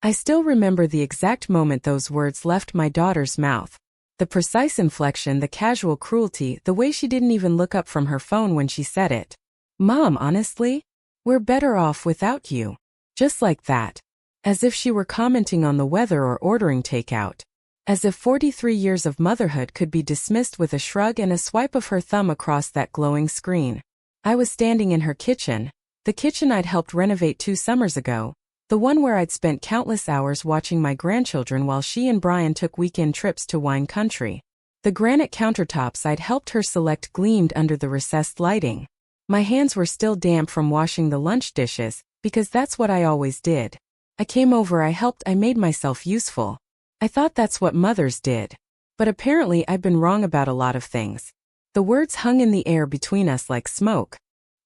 I still remember the exact moment those words left my daughter's mouth. The precise inflection, the casual cruelty, the way she didn't even look up from her phone when she said it. "Mom, honestly? We're better off without you." Just like that. As if she were commenting on the weather or ordering takeout. As if 43 years of motherhood could be dismissed with a shrug and a swipe of her thumb across that glowing screen. I was standing in her kitchen, the kitchen I'd helped renovate 2 summers ago, the one where I'd spent countless hours watching my grandchildren while she and Brian took weekend trips to wine country. The granite countertops I'd helped her select gleamed under the recessed lighting. My hands were still damp from washing the lunch dishes, because that's what I always did. I came over, I helped, I made myself useful. I thought that's what mothers did. But apparently I'd been wrong about a lot of things. The words hung in the air between us like smoke.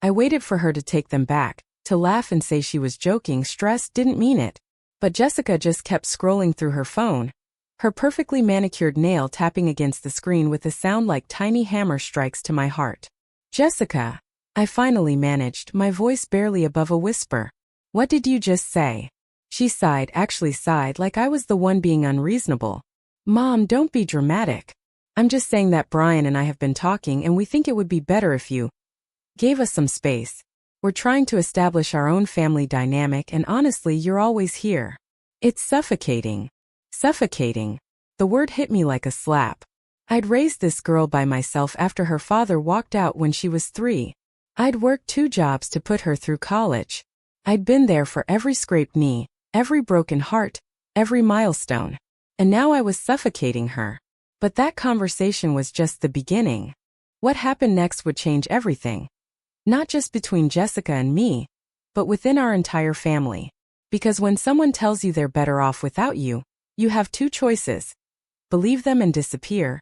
I waited for her to take them back, to laugh and say she was joking, stressed, didn't mean it. But Jessica just kept scrolling through her phone, her perfectly manicured nail tapping against the screen with a sound like tiny hammer strikes to my heart. "Jessica," I finally managed, my voice barely above a whisper. "What did you just say?" She sighed, actually sighed like I was the one being unreasonable. "Mom, don't be dramatic. I'm just saying that Brian and I have been talking and we think it would be better if you gave us some space. We're trying to establish our own family dynamic and honestly, you're always here. It's suffocating." Suffocating. The word hit me like a slap. I'd raised this girl by myself after her father walked out when she was 3. I'd worked 2 jobs to put her through college. I'd been there for every scraped knee, every broken heart, every milestone. And now I was suffocating her. But that conversation was just the beginning. What happened next would change everything. Not just between Jessica and me, but within our entire family. Because when someone tells you they're better off without you, you have 2 choices. Believe them and disappear,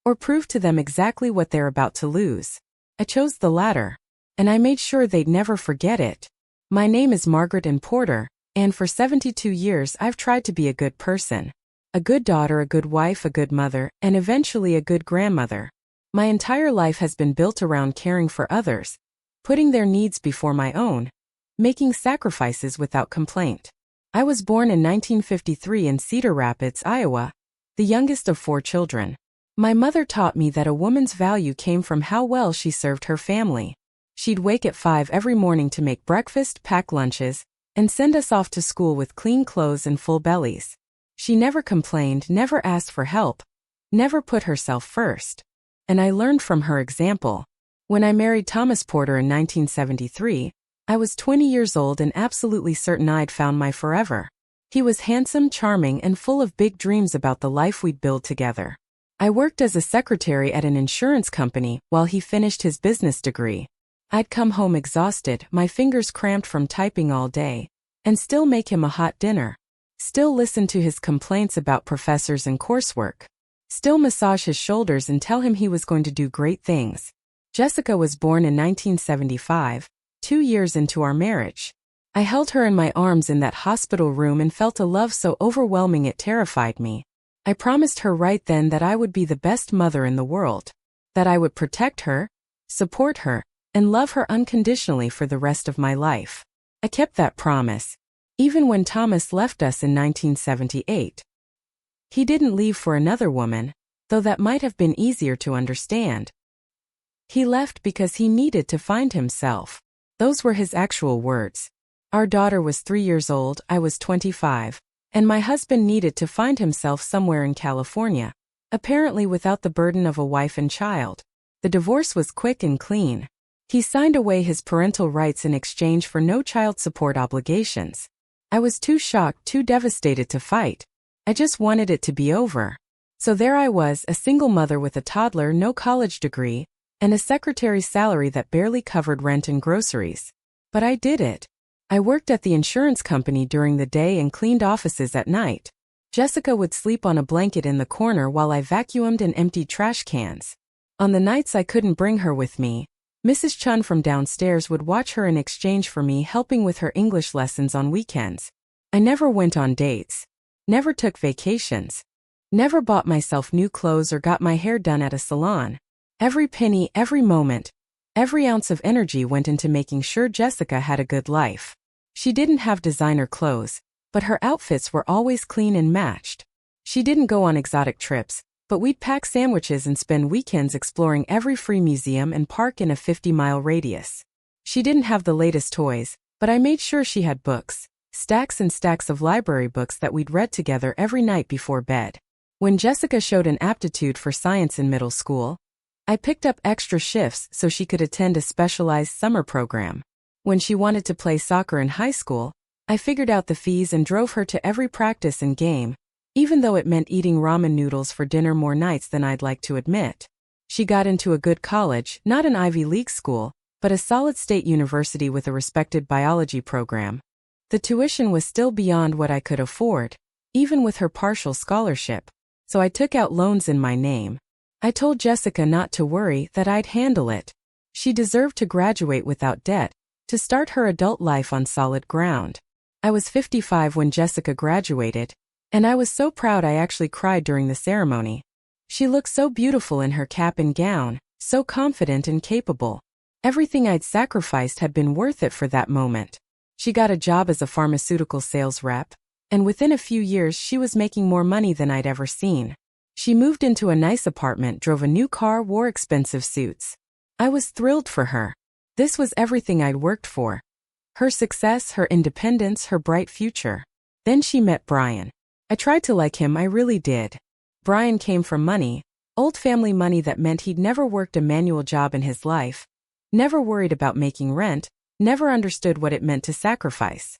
or prove to them exactly what they're about to lose. I chose the latter, and I made sure they'd never forget it. My name is Margaret Ann Porter, and for 72 years I've tried to be a good person. A good daughter, a good wife, a good mother, and eventually a good grandmother. My entire life has been built around caring for others, putting their needs before my own, making sacrifices without complaint. I was born in 1953 in Cedar Rapids, Iowa, the youngest of 4 children. My mother taught me that a woman's value came from how well she served her family. She'd wake at 5 every morning to make breakfast, pack lunches, and send us off to school with clean clothes and full bellies. She never complained, never asked for help, never put herself first. And I learned from her example. When I married Thomas Porter in 1973, I was 20 years old and absolutely certain I'd found my forever. He was handsome, charming, and full of big dreams about the life we'd build together. I worked as a secretary at an insurance company while he finished his business degree. I'd come home exhausted, my fingers cramped from typing all day, and still make him a hot dinner. Still listen to his complaints about professors and coursework. Still massage his shoulders and tell him he was going to do great things. Jessica was born in 1975, 2 years into our marriage. I held her in my arms in that hospital room and felt a love so overwhelming it terrified me. I promised her right then that I would be the best mother in the world, that I would protect her, support her, and love her unconditionally for the rest of my life. I kept that promise, even when Thomas left us in 1978. He didn't leave for another woman, though that might have been easier to understand. He left because he needed to find himself. Those were his actual words. Our daughter was 3 years old, I was 25, and my husband needed to find himself somewhere in California, apparently without the burden of a wife and child. The divorce was quick and clean. He signed away his parental rights in exchange for no child support obligations. I was too shocked, too devastated to fight. I just wanted it to be over. So there I was, a single mother with a toddler, no college degree, and a secretary's salary that barely covered rent and groceries. But I did it. I worked at the insurance company during the day and cleaned offices at night. Jessica would sleep on a blanket in the corner while I vacuumed and emptied trash cans. On the nights I couldn't bring her with me, Mrs. Chun from downstairs would watch her in exchange for me helping with her English lessons on weekends. I never went on dates, never took vacations, never bought myself new clothes or got my hair done at a salon. Every penny, every moment, every ounce of energy went into making sure Jessica had a good life. She didn't have designer clothes, but her outfits were always clean and matched. She didn't go on exotic trips, but we'd pack sandwiches and spend weekends exploring every free museum and park in a 50-mile radius. She didn't have the latest toys, but I made sure she had books, stacks and stacks of library books that we'd read together every night before bed. When Jessica showed an aptitude for science in middle school, I picked up extra shifts so she could attend a specialized summer program. When she wanted to play soccer in high school, I figured out the fees and drove her to every practice and game, even though it meant eating ramen noodles for dinner more nights than I'd like to admit. She got into a good college, not an Ivy League school, but a solid state university with a respected biology program. The tuition was still beyond what I could afford, even with her partial scholarship, so I took out loans in my name. I told Jessica not to worry, that I'd handle it. She deserved to graduate without debt, to start her adult life on solid ground. I was 55 when Jessica graduated, and I was so proud I actually cried during the ceremony. She looked so beautiful in her cap and gown, so confident and capable. Everything I'd sacrificed had been worth it for that moment. She got a job as a pharmaceutical sales rep, and within a few years she was making more money than I'd ever seen. She moved into a nice apartment, drove a new car, wore expensive suits. I was thrilled for her. This was everything I'd worked for. Her success, her independence, her bright future. Then she met Brian. I tried to like him, I really did. Brian came from money, old family money that meant he'd never worked a manual job in his life, never worried about making rent, never understood what it meant to sacrifice.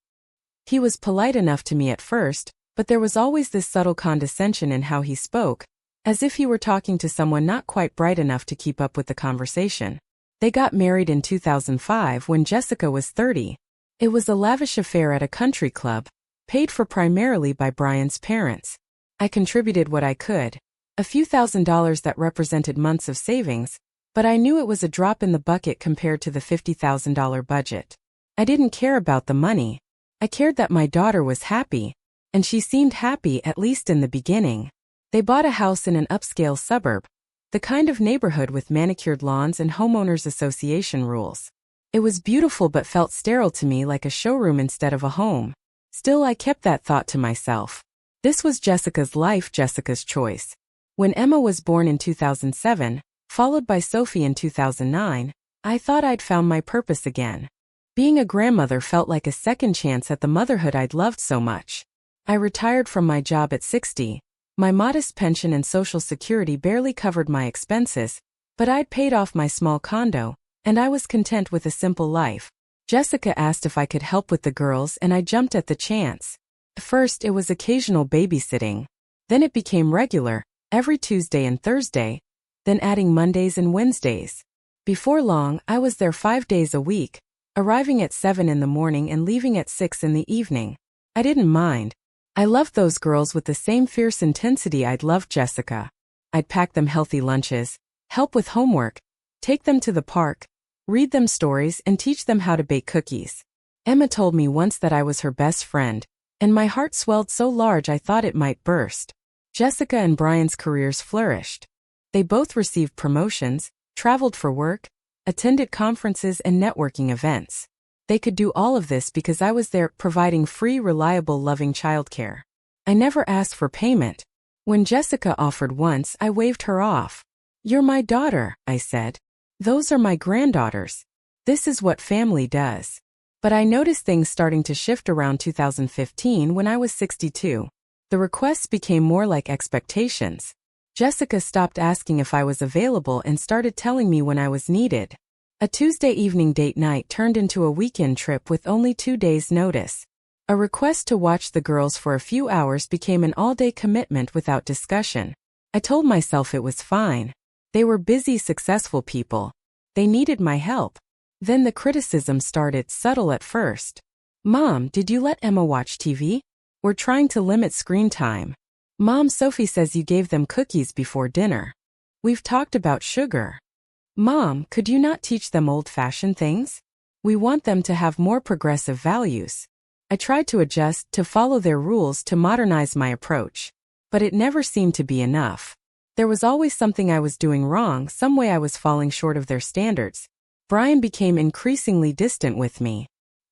He was polite enough to me at first, but there was always this subtle condescension in how he spoke, as if he were talking to someone not quite bright enough to keep up with the conversation. They got married in 2005 when Jessica was 30. It was a lavish affair at a country club, paid for primarily by Brian's parents. I contributed what I could, a few $1,000s that represented months of savings, but I knew it was a drop in the bucket compared to the $50,000 budget. I didn't care about the money. I cared that my daughter was happy, and she seemed happy at least in the beginning. They bought a house in an upscale suburb, the kind of neighborhood with manicured lawns and homeowners association rules. It was beautiful but felt sterile to me, like a showroom instead of a home. Still, I kept that thought to myself. This was Jessica's life, Jessica's choice. When Emma was born in 2007, followed by Sophie in 2009, I thought I'd found my purpose again. Being a grandmother felt like a second chance at the motherhood I'd loved so much. I retired from my job at 60. My modest pension and Social Security barely covered my expenses, but I'd paid off my small condo, and I was content with a simple life. Jessica asked if I could help with the girls, and I jumped at the chance. First, it was occasional babysitting. Then it became regular, every Tuesday and Thursday, then adding Mondays and Wednesdays. Before long, I was there 5 days a week, arriving at 7 in the morning and leaving at 6 in the evening. I didn't mind. I loved those girls with the same fierce intensity I'd loved Jessica. I'd pack them healthy lunches, help with homework, take them to the park, read them stories, and teach them how to bake cookies. Emma told me once that I was her best friend, and my heart swelled so large I thought it might burst. Jessica and Brian's careers flourished. They both received promotions, traveled for work, attended conferences and networking events. They could do all of this because I was there, providing free, reliable, loving childcare. I never asked for payment. When Jessica offered once, I waved her off. "You're my daughter," I said. "Those are my granddaughters. This is what family does." But I noticed things starting to shift around 2015 when I was 62. The requests became more like expectations. Jessica stopped asking if I was available and started telling me when I was needed. A Tuesday evening date night turned into a weekend trip with only 2 days' notice. A request to watch the girls for a few hours became an all-day commitment without discussion. I told myself it was fine. They were busy, successful people. They needed my help. Then the criticism started, subtle at first. "Mom, did you let Emma watch TV? We're trying to limit screen time. Mom, Sophie says you gave them cookies before dinner. We've talked about sugar. Mom, could you not teach them old-fashioned things? We want them to have more progressive values." I tried to adjust, to follow their rules, to modernize my approach. But it never seemed to be enough. There was always something I was doing wrong, some way I was falling short of their standards. Brian became increasingly distant with me.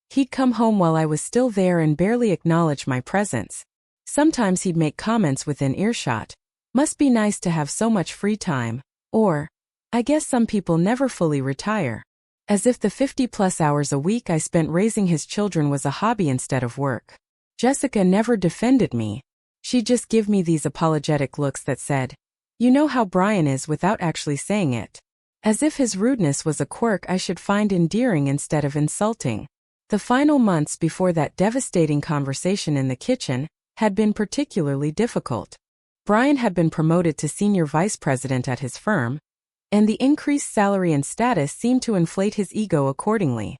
He'd come home while I was still there and barely acknowledge my presence. Sometimes he'd make comments within earshot. Must be nice to have so much free time. Or, I guess some people never fully retire. As if the 50+ hours a week I spent raising his children was a hobby instead of work. Jessica never defended me. She'd just give me these apologetic looks that said, "You know how Brian is," without actually saying it. As if his rudeness was a quirk I should find endearing instead of insulting. The final months before that devastating conversation in the kitchen had been particularly difficult. Brian had been promoted to senior vice president at his firm, and the increased salary and status seemed to inflate his ego accordingly.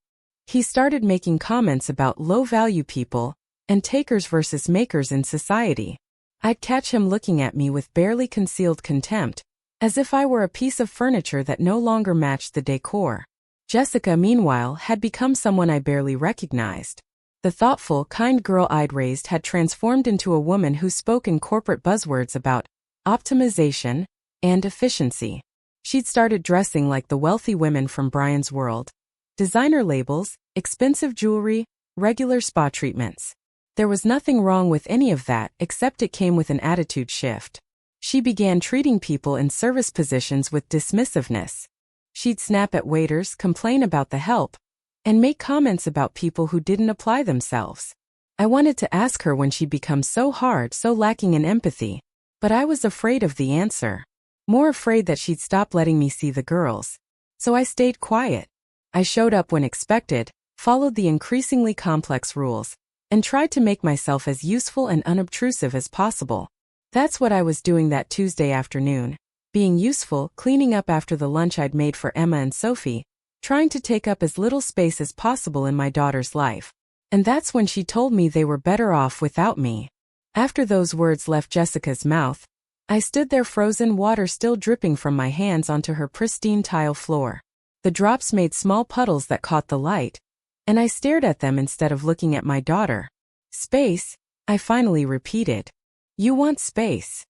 He started making comments about low-value people and takers versus makers in society. I'd catch him looking at me with barely concealed contempt, as if I were a piece of furniture that no longer matched the decor. Jessica, meanwhile, had become someone I barely recognized. The thoughtful, kind girl I'd raised had transformed into a woman who spoke in corporate buzzwords about optimization and efficiency. She'd started dressing like the wealthy women from Brian's world. Designer labels, expensive jewelry, regular spa treatments. There was nothing wrong with any of that, except it came with an attitude shift. She began treating people in service positions with dismissiveness. She'd snap at waiters, complain about the help, and make comments about people who didn't apply themselves. I wanted to ask her when she'd become so hard, so lacking in empathy, but I was afraid of the answer. More afraid that she'd stop letting me see the girls. So I stayed quiet. I showed up when expected, followed the increasingly complex rules, and tried to make myself as useful and unobtrusive as possible. That's what I was doing that Tuesday afternoon. Being useful, cleaning up after the lunch I'd made for Emma and Sophie, trying to take up as little space as possible in my daughter's life. And that's when she told me they were better off without me. After those words left Jessica's mouth, I stood there, frozen, water still dripping from my hands onto her pristine tile floor. The drops made small puddles that caught the light, and I stared at them instead of looking at my daughter. "Space," I finally repeated. "You want space?"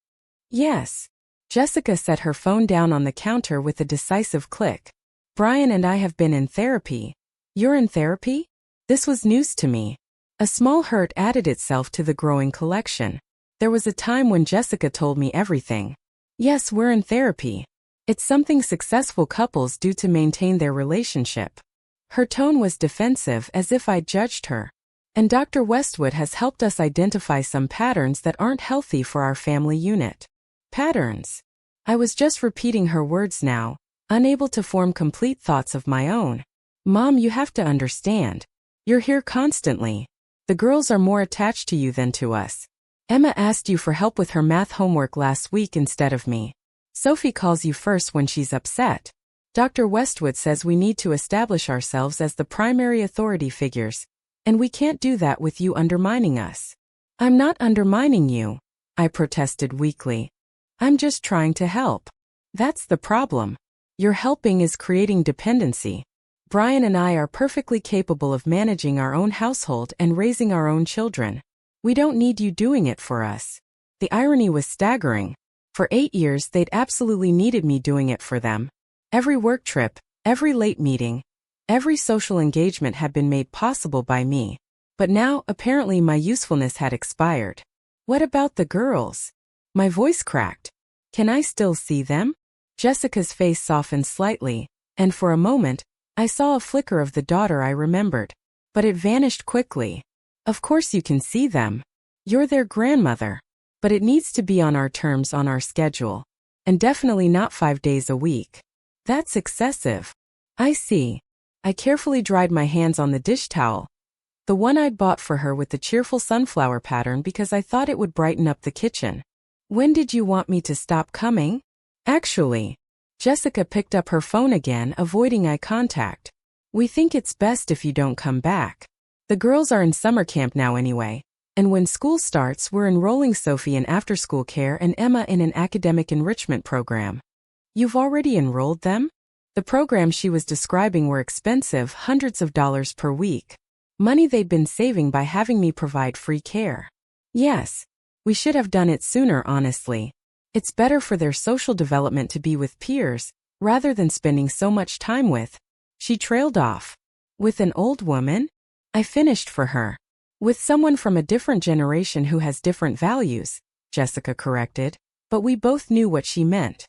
"Yes." Jessica set her phone down on the counter with a decisive click. "Brian and I have been in therapy." "You're in therapy?" This was news to me. A small hurt added itself to the growing collection. There was a time when Jessica told me everything. "Yes, we're in therapy. It's something successful couples do to maintain their relationship." Her tone was defensive, as if I'd judged her. "And Dr. Westwood has helped us identify some patterns that aren't healthy for our family unit." Patterns. I was just repeating her words now, unable to form complete thoughts of my own. "Mom, you have to understand. You're here constantly. The girls are more attached to you than to us. Emma asked you for help with her math homework last week instead of me. Sophie calls you first when she's upset. Dr. Westwood says we need to establish ourselves as the primary authority figures, and we can't do that with you undermining us." "I'm not undermining you," I protested weakly. "I'm just trying to help." "That's the problem. Your helping is creating dependency. Brian and I are perfectly capable of managing our own household and raising our own children. We don't need you doing it for us." The irony was staggering. For 8 years they'd absolutely needed me doing it for them. Every work trip, every late meeting, every social engagement had been made possible by me. But now, apparently, my usefulness had expired. "What about the girls?" My voice cracked. "Can I still see them?" Jessica's face softened slightly, and for a moment, I saw a flicker of the daughter I remembered. But it vanished quickly. "Of course you can see them. You're their grandmother. But it needs to be on our terms, on our schedule. And definitely not 5 days a week." "That's excessive." "I see." I carefully dried my hands on the dish towel, the one I'd bought for her with the cheerful sunflower pattern, because I thought it would brighten up the kitchen. "When did you want me to stop coming?" "Actually," Jessica picked up her phone again, avoiding eye contact. "We think it's best if you don't come back. The girls are in summer camp now anyway, and when school starts we're enrolling Sophie in after-school care and Emma in an academic enrichment program." "You've already enrolled them?" The programs she was describing were expensive, hundreds of dollars per week. Money they'd been saving by having me provide free care. "Yes. We should have done it sooner, honestly. It's better for their social development to be with peers, rather than spending so much time with." She trailed off. "With an old woman?" I finished for her. With someone from a different generation who has different values, Jessica corrected, but we both knew what she meant.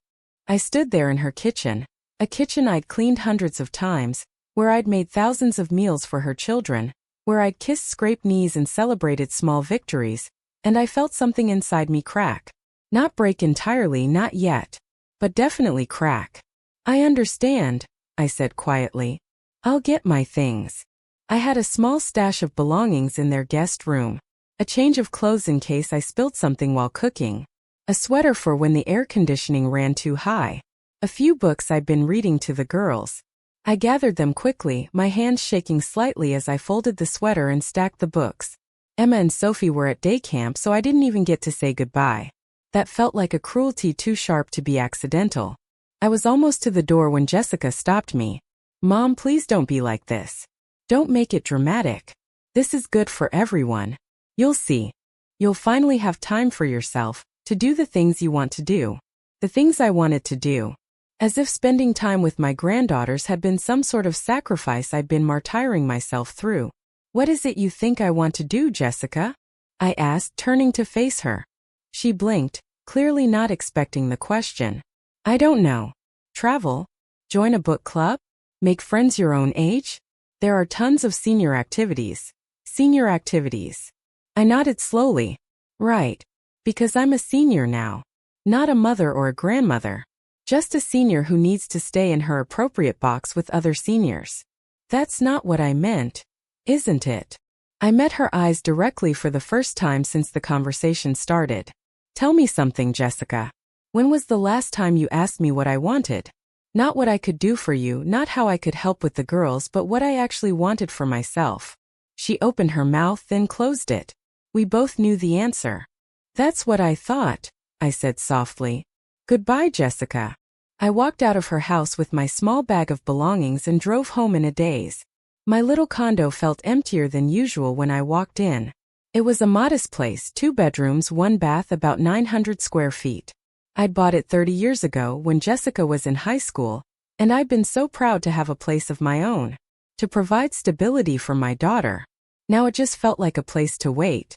I stood there in her kitchen, a kitchen I'd cleaned hundreds of times, where I'd made thousands of meals for her children, where I'd kissed scraped knees and celebrated small victories, and I felt something inside me crack. Not break entirely, not yet, but definitely crack. I understand, I said quietly. I'll get my things. I had a small stash of belongings in their guest room. A change of clothes in case I spilled something while cooking. A sweater for when the air conditioning ran too high. A few books I'd been reading to the girls. I gathered them quickly, my hands shaking slightly as I folded the sweater and stacked the books. Emma and Sophie were at day camp, so I didn't even get to say goodbye. That felt like a cruelty too sharp to be accidental. I was almost to the door when Jessica stopped me. Mom, please don't be like this. Don't make it dramatic. This is good for everyone. You'll see. You'll finally have time for yourself, to do the things you want to do. The things I wanted to do. As if spending time with my granddaughters had been some sort of sacrifice I'd been martyring myself through. What is it you think I want to do, Jessica? I asked, turning to face her. She blinked, clearly not expecting the question. I don't know. Travel? Join a book club? Make friends your own age? There are tons of senior activities. Senior activities. I nodded slowly. Right. Because I'm a senior now. Not a mother or a grandmother. Just a senior who needs to stay in her appropriate box with other seniors. That's not what I meant, isn't it? I met her eyes directly for the first time since the conversation started. Tell me something, Jessica. When was the last time you asked me what I wanted? Not what I could do for you, not how I could help with the girls, but what I actually wanted for myself. She opened her mouth, then closed it. We both knew the answer. That's what I thought, I said softly. Goodbye, Jessica. I walked out of her house with my small bag of belongings and drove home in a daze. My little condo felt emptier than usual when I walked in. It was a modest place, 2 bedrooms, 1 bath, about 900 square feet. I'd bought it 30 years ago when Jessica was in high school, and I'd been so proud to have a place of my own, to provide stability for my daughter. Now it just felt like a place to wait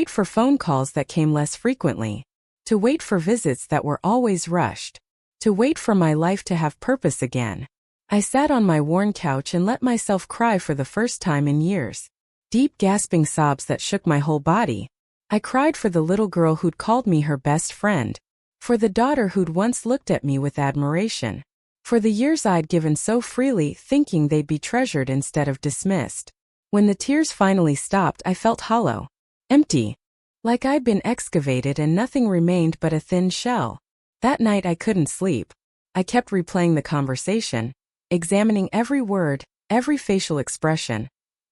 for phone calls that came less frequently, to wait for visits that were always rushed, to wait for my life to have purpose again. I sat on my worn couch and let myself cry for the first time in years. Deep gasping sobs that shook my whole body. I cried for the little girl who'd called me her best friend. For the daughter who'd once looked at me with admiration. For the years I'd given so freely, thinking they'd be treasured instead of dismissed. When the tears finally stopped, I felt hollow. Empty. Like I'd been excavated and nothing remained but a thin shell. That night I couldn't sleep. I kept replaying the conversation, examining every word, every facial expression,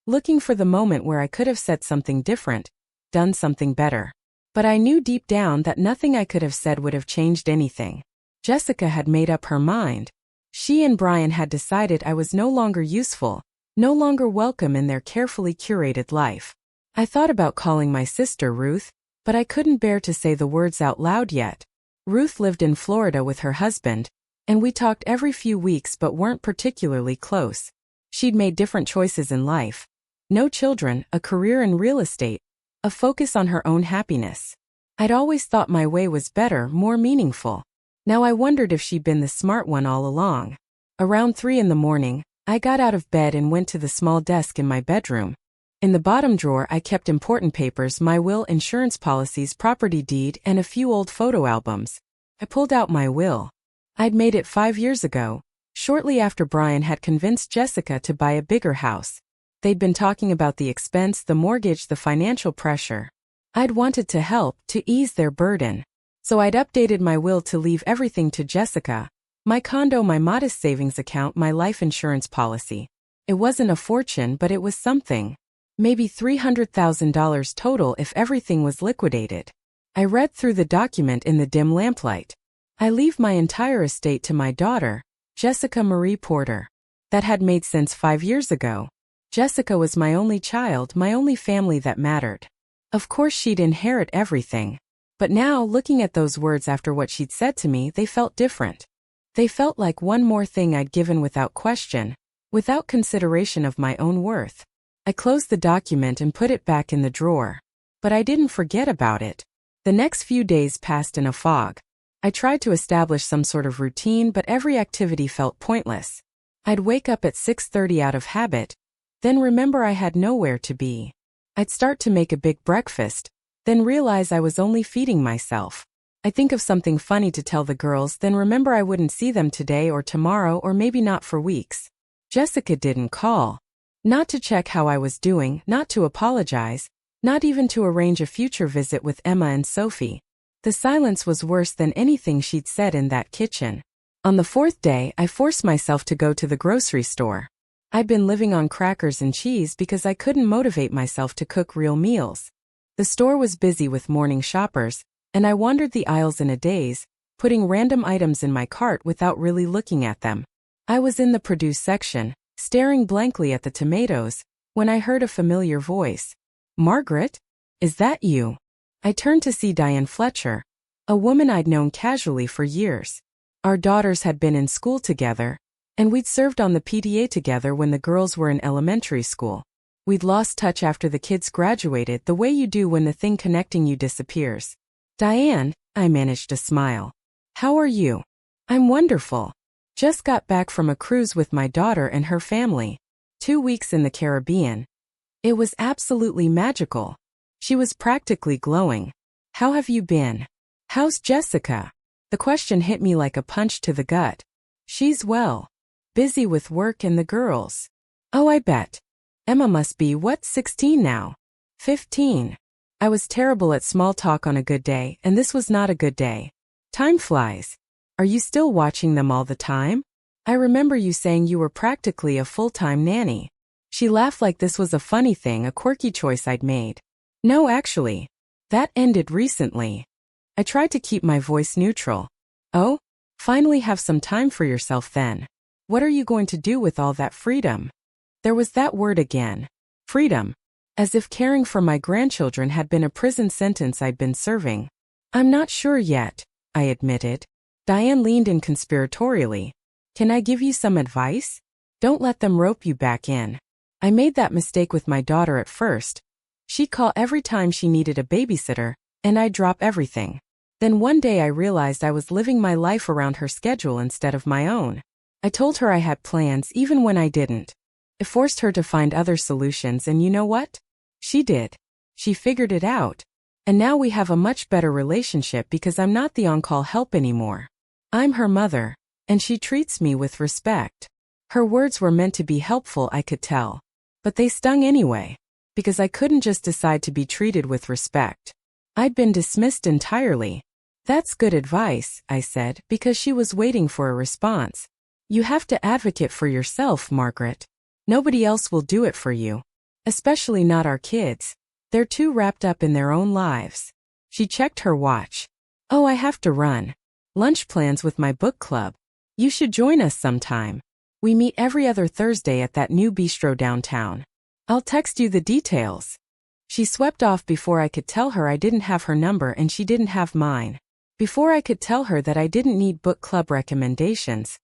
looking for the moment where I could have said something different, done something better. But I knew deep down that nothing I could have said would have changed anything. Jessica had made up her mind. She and Brian had decided I was no longer useful, no longer welcome in their carefully curated life. I thought about calling my sister Ruth, but I couldn't bear to say the words out loud yet. Ruth lived in Florida with her husband, and we talked every few weeks but weren't particularly close. She'd made different choices in life. No children, a career in real estate, a focus on her own happiness. I'd always thought my way was better, more meaningful. Now I wondered if she'd been the smart one all along. Around 3 in the morning, I got out of bed and went to the small desk in my bedroom. In the bottom drawer I kept important papers, my will, insurance policies, property deed, and a few old photo albums. I pulled out my will. I'd made it 5 years ago, shortly after Brian had convinced Jessica to buy a bigger house. They'd been talking about the expense, the mortgage, the financial pressure. I'd wanted to help, to ease their burden. So I'd updated my will to leave everything to Jessica. My condo, my modest savings account, my life insurance policy. It wasn't a fortune, but it was something. Maybe $300,000 total if everything was liquidated. I read through the document in the dim lamplight. I leave my entire estate to my daughter, Jessica Marie Porter. That had made sense 5 years ago. Jessica was my only child, my only family that mattered. Of course she'd inherit everything. But now, looking at those words after what she'd said to me, they felt different. They felt like one more thing I'd given without question, without consideration of my own worth. I closed the document and put it back in the drawer. But I didn't forget about it. The next few days passed in a fog. I tried to establish some sort of routine, but every activity felt pointless. I'd wake up at 6:30 out of habit, then remember I had nowhere to be. I'd start to make a big breakfast, then realize I was only feeding myself. I'd think of something funny to tell the girls, then remember I wouldn't see them today or tomorrow or maybe not for weeks. Jessica didn't call. Not to check how I was doing, not to apologize, not even to arrange a future visit with Emma and Sophie. The silence was worse than anything she'd said in that kitchen. On the fourth day, I forced myself to go to the grocery store. I'd been living on crackers and cheese because I couldn't motivate myself to cook real meals. The store was busy with morning shoppers, and I wandered the aisles in a daze, putting random items in my cart without really looking at them. I was in the produce section, staring blankly at the tomatoes, when I heard a familiar voice. "Margaret? Is that you?" I turned to see Diane Fletcher, a woman I'd known casually for years. Our daughters had been in school together, and we'd served on the PTA together when the girls were in elementary school. We'd lost touch after the kids graduated, the way you do when the thing connecting you disappears. "Diane," I managed to smile. "How are you?" "I'm wonderful. Just got back from a cruise with my daughter and her family. 2 weeks in the Caribbean. It was absolutely magical." She was practically glowing. "How have you been? How's Jessica?" The question hit me like a punch to the gut. "She's well. Busy with work and the girls." "Oh, I bet. Emma must be, what, 16 now?" 15. I was terrible at small talk on a good day, and this was not a good day. "Time flies. Are you still watching them all the time? I remember you saying you were practically a full-time nanny." She laughed like this was a funny thing, a quirky choice I'd made. "No, actually. That ended recently." I tried to keep my voice neutral. "Oh? Finally have some time for yourself then. What are you going to do with all that freedom?" There was that word again. Freedom. As if caring for my grandchildren had been a prison sentence I'd been serving. "I'm not sure yet," I admitted. Diane leaned in conspiratorially. "Can I give you some advice? Don't let them rope you back in." I made that mistake with my daughter at first. She'd call every time she needed a babysitter, and I'd drop everything. Then one day I realized I was living my life around her schedule instead of my own. I told her I had plans even when I didn't. It forced her to find other solutions, and you know what? She did. She figured it out. And now we have a much better relationship because I'm not the on-call help anymore. I'm her mother, and she treats me with respect. Her words were meant to be helpful, I could tell. But they stung anyway, because I couldn't just decide to be treated with respect. I'd been dismissed entirely. "That's good advice," I said, because she was waiting for a response. "You have to advocate for yourself, Margaret. Nobody else will do it for you. Especially not our kids. They're too wrapped up in their own lives." She checked her watch. "Oh, I have to run. Lunch plans with my book club. You should join us sometime. We meet every other Thursday at that new bistro downtown. I'll text you the details." She swept off before I could tell her I didn't have her number and she didn't have mine. Before I could tell her that I didn't need book club recommendations.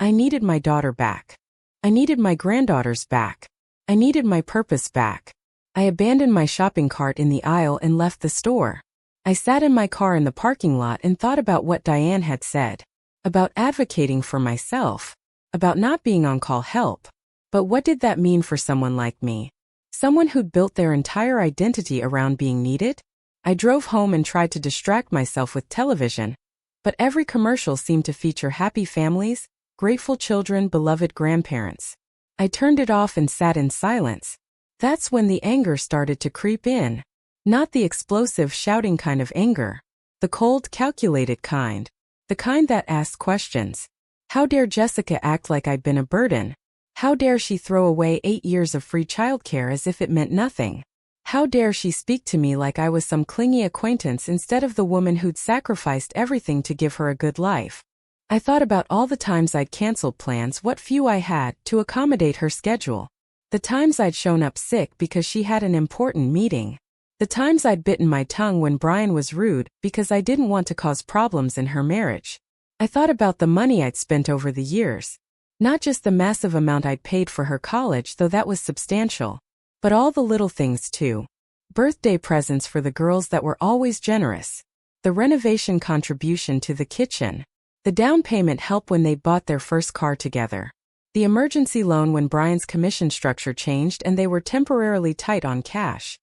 I needed my daughter back. I needed my granddaughters back. I needed my purpose back. I abandoned my shopping cart in the aisle and left the store. I sat in my car in the parking lot and thought about what Diane had said. About advocating for myself. About not being on-call help. But what did that mean for someone like me? Someone who'd built their entire identity around being needed? I drove home and tried to distract myself with television. But every commercial seemed to feature happy families, grateful children, beloved grandparents. I turned it off and sat in silence. That's when the anger started to creep in. Not the explosive, shouting kind of anger. The cold, calculated kind. The kind that asks questions. How dare Jessica act like I'd been a burden? How dare she throw away 8 years of free childcare as if it meant nothing? How dare she speak to me like I was some clingy acquaintance instead of the woman who'd sacrificed everything to give her a good life? I thought about all the times I'd canceled plans, what few I had, to accommodate her schedule. The times I'd shown up sick because she had an important meeting. The times I'd bitten my tongue when Brian was rude because I didn't want to cause problems in her marriage. I thought about the money I'd spent over the years. Not just the massive amount I'd paid for her college, though that was substantial. But all the little things too. Birthday presents for the girls that were always generous. The renovation contribution to the kitchen. The down payment help when they bought their first car together. The emergency loan when Brian's commission structure changed and they were temporarily tight on cash.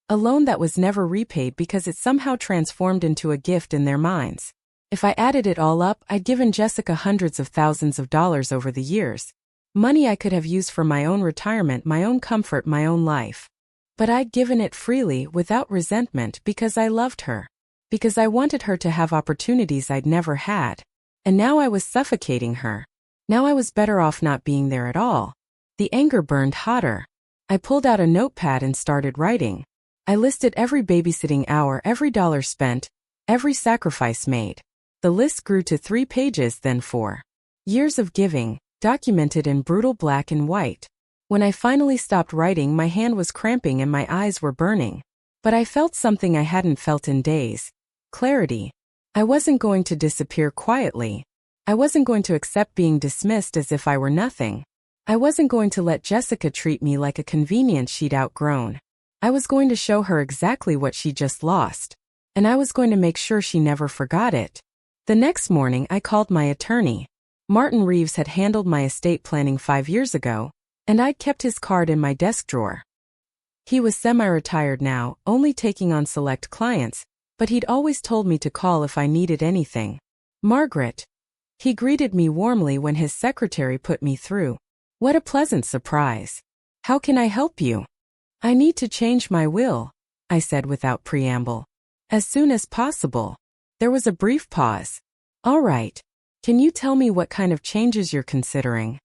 A loan that was never repaid because it somehow transformed into a gift in their minds. If I added it all up, I'd given Jessica hundreds of thousands of dollars over the years. Money I could have used for my own retirement, my own comfort, my own life. But I'd given it freely, without resentment, because I loved her. Because I wanted her to have opportunities I'd never had. And now I was suffocating her. Now I was better off not being there at all. The anger burned hotter. I pulled out a notepad and started writing. I listed every babysitting hour, every dollar spent, every sacrifice made. The list grew to 3 pages, then 4. Years of giving, documented in brutal black and white. When I finally stopped writing, my hand was cramping and my eyes were burning. But I felt something I hadn't felt in days. Clarity. I wasn't going to disappear quietly. I wasn't going to accept being dismissed as if I were nothing. I wasn't going to let Jessica treat me like a convenience she'd outgrown. I was going to show her exactly what she just lost. And I was going to make sure she never forgot it. The next morning, I called my attorney. Martin Reeves had handled my estate planning 5 years ago, and I'd kept his card in my desk drawer. He was semi-retired now, only taking on select clients, but he'd always told me to call if I needed anything. Margaret. He greeted me warmly when his secretary put me through. What a pleasant surprise. How can I help you? I need to change my will, I said without preamble. As soon as possible. There was a brief pause. All right. Can you tell me what kind of changes you're considering?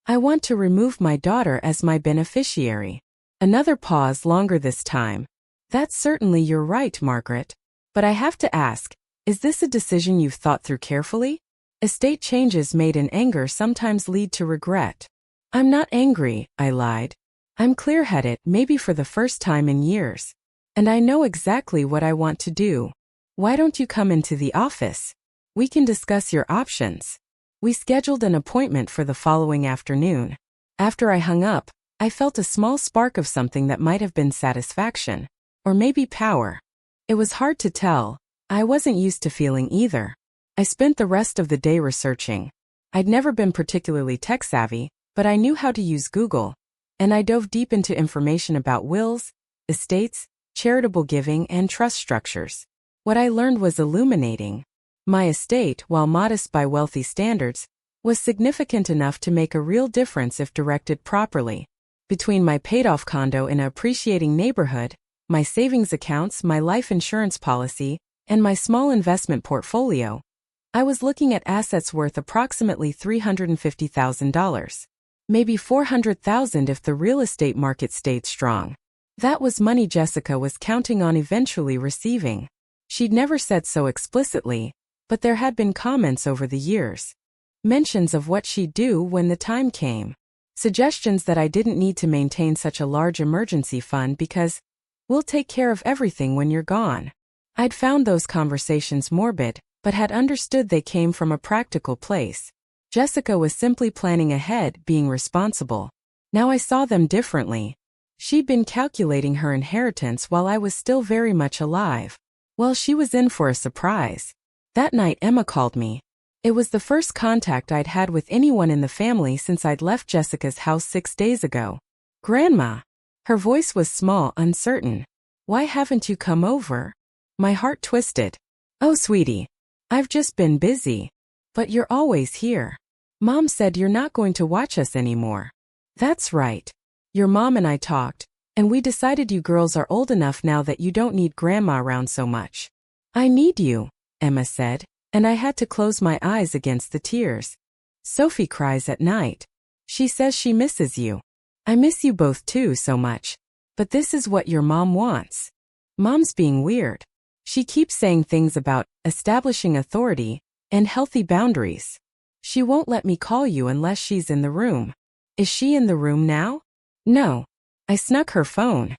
I want to remove my daughter as my beneficiary. Another pause, longer this time. That's certainly you're right, Margaret. But I have to ask, is this a decision you've thought through carefully? Estate changes made in anger sometimes lead to regret. I'm not angry, I lied. I'm clear-headed, maybe for the first time in years. And I know exactly what I want to do. Why don't you come into the office? We can discuss your options. We scheduled an appointment for the following afternoon. After I hung up, I felt a small spark of something that might have been satisfaction. Or maybe power. It was hard to tell. I wasn't used to feeling either. I spent the rest of the day researching. I'd never been particularly tech-savvy, but I knew how to use Google. And I dove deep into information about wills, estates, charitable giving, and trust structures. What I learned was illuminating. My estate, while modest by wealthy standards, was significant enough to make a real difference if directed properly. Between my paid-off condo in an appreciating neighborhood, my savings accounts, my life insurance policy, and my small investment portfolio, I was looking at assets worth approximately $350,000. Maybe $400,000 if the real estate market stayed strong. That was money Jessica was counting on eventually receiving. She'd never said so explicitly, but there had been comments over the years. Mentions of what she'd do when the time came. Suggestions that I didn't need to maintain such a large emergency fund because we'll take care of everything when you're gone. I'd found those conversations morbid, but had understood they came from a practical place. Jessica was simply planning ahead, being responsible. Now I saw them differently. She'd been calculating her inheritance while I was still very much alive. Well, she was in for a surprise. That night Emma called me. It was the first contact I'd had with anyone in the family since I'd left Jessica's house 6 days ago. Grandma. Her voice was small, uncertain. Why haven't you come over? My heart twisted. Oh, sweetie. I've just been busy. But you're always here. Mom said you're not going to watch us anymore. That's right. Your mom and I talked, and we decided you girls are old enough now that you don't need Grandma around so much. I need you, Emma said, and I had to close my eyes against the tears. Sophie cries at night. She says she misses you. I miss you both too so much. But this is what your mom wants. Mom's being weird. She keeps saying things about establishing authority and healthy boundaries. She won't let me call you unless she's in the room. Is she in the room now? No. I snuck her phone.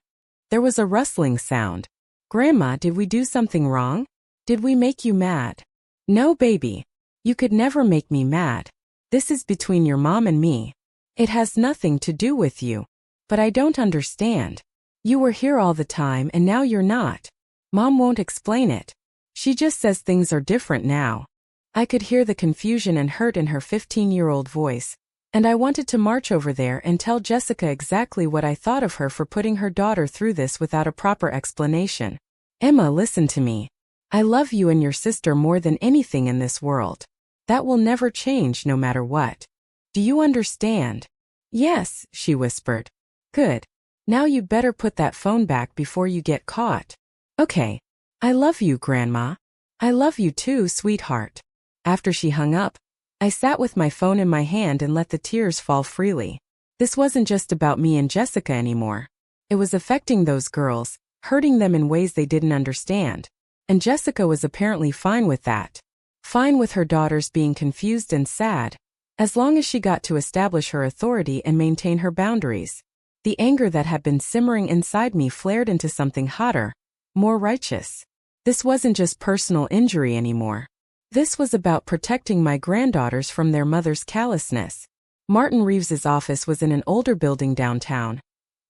There was a rustling sound. Grandma, did we do something wrong? Did we make you mad? No, baby. You could never make me mad. This is between your mom and me. It has nothing to do with you. But I don't understand. You were here all the time and now you're not. Mom won't explain it. She just says things are different now. I could hear the confusion and hurt in her 15-year-old voice, and I wanted to march over there and tell Jessica exactly what I thought of her for putting her daughter through this without a proper explanation. Emma, listen to me. I love you and your sister more than anything in this world. That will never change no matter what. Do you understand? Yes, she whispered. Good. Now you'd better put that phone back before you get caught. Okay. I love you, Grandma. I love you too, sweetheart. After she hung up, I sat with my phone in my hand and let the tears fall freely. This wasn't just about me and Jessica anymore. It was affecting those girls, hurting them in ways they didn't understand. And Jessica was apparently fine with that. Fine with her daughters being confused and sad, as long as she got to establish her authority and maintain her boundaries. The anger that had been simmering inside me flared into something hotter, more righteous. This wasn't just personal injury anymore. This was about protecting my granddaughters from their mother's callousness. Martin Reeves's office was in an older building downtown,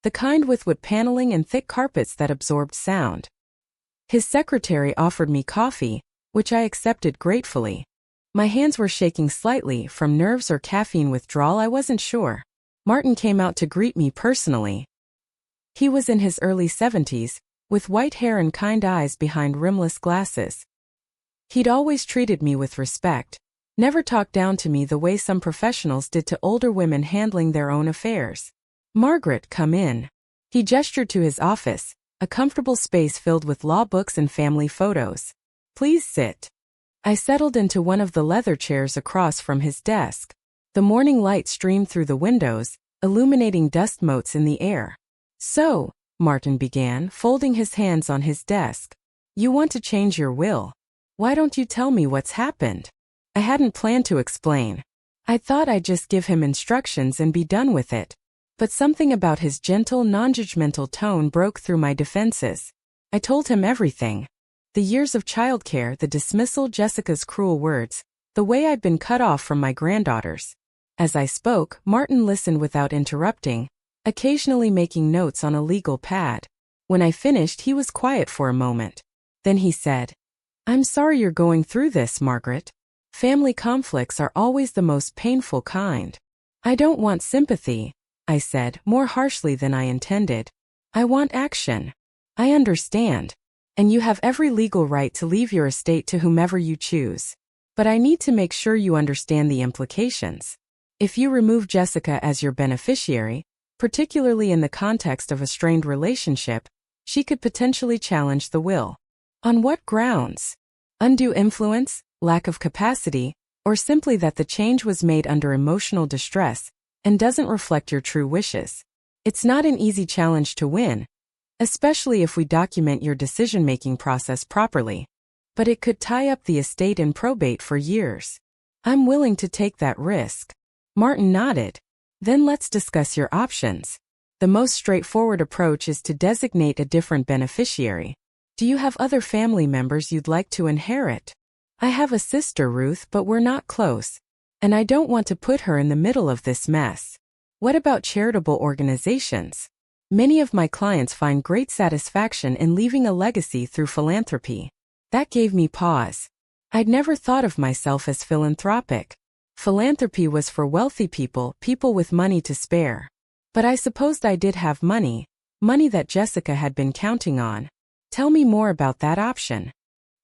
the kind with wood paneling and thick carpets that absorbed sound. His secretary offered me coffee, which I accepted gratefully. My hands were shaking slightly from nerves or caffeine withdrawal, I wasn't sure. Martin came out to greet me personally. He was in his early 70s, with white hair and kind eyes behind rimless glasses. He'd always treated me with respect, never talked down to me the way some professionals did to older women handling their own affairs. Margaret, come in. He gestured to his office, a comfortable space filled with law books and family photos. Please sit. I settled into one of the leather chairs across from his desk. The morning light streamed through the windows, illuminating dust motes in the air. So, Martin began, folding his hands on his desk. You want to change your will. Why don't you tell me what's happened? I hadn't planned to explain. I thought I'd just give him instructions and be done with it. But something about his gentle, non-judgmental tone broke through my defenses. I told him everything. The years of childcare, the dismissal, Jessica's cruel words, the way I'd been cut off from my granddaughters. As I spoke, Martin listened without interrupting, occasionally making notes on a legal pad. When I finished, he was quiet for a moment. Then he said, I'm sorry you're going through this, Margaret. Family conflicts are always the most painful kind. I don't want sympathy, I said, more harshly than I intended. I want action. I understand. And you have every legal right to leave your estate to whomever you choose. But I need to make sure you understand the implications. If you remove Jessica as your beneficiary, particularly in the context of a strained relationship, she could potentially challenge the will. On what grounds? Undue influence, lack of capacity, or simply that the change was made under emotional distress and doesn't reflect your true wishes. It's not an easy challenge to win, especially if we document your decision-making process properly. But it could tie up the estate in probate for years. I'm willing to take that risk. Martin nodded. Then let's discuss your options. The most straightforward approach is to designate a different beneficiary. Do you have other family members you'd like to inherit? I have a sister, Ruth, but we're not close. And I don't want to put her in the middle of this mess. What about charitable organizations? Many of my clients find great satisfaction in leaving a legacy through philanthropy. That gave me pause. I'd never thought of myself as philanthropic. Philanthropy was for wealthy people, people with money to spare. But I supposed I did have money, money that Jessica had been counting on. Tell me more about that option.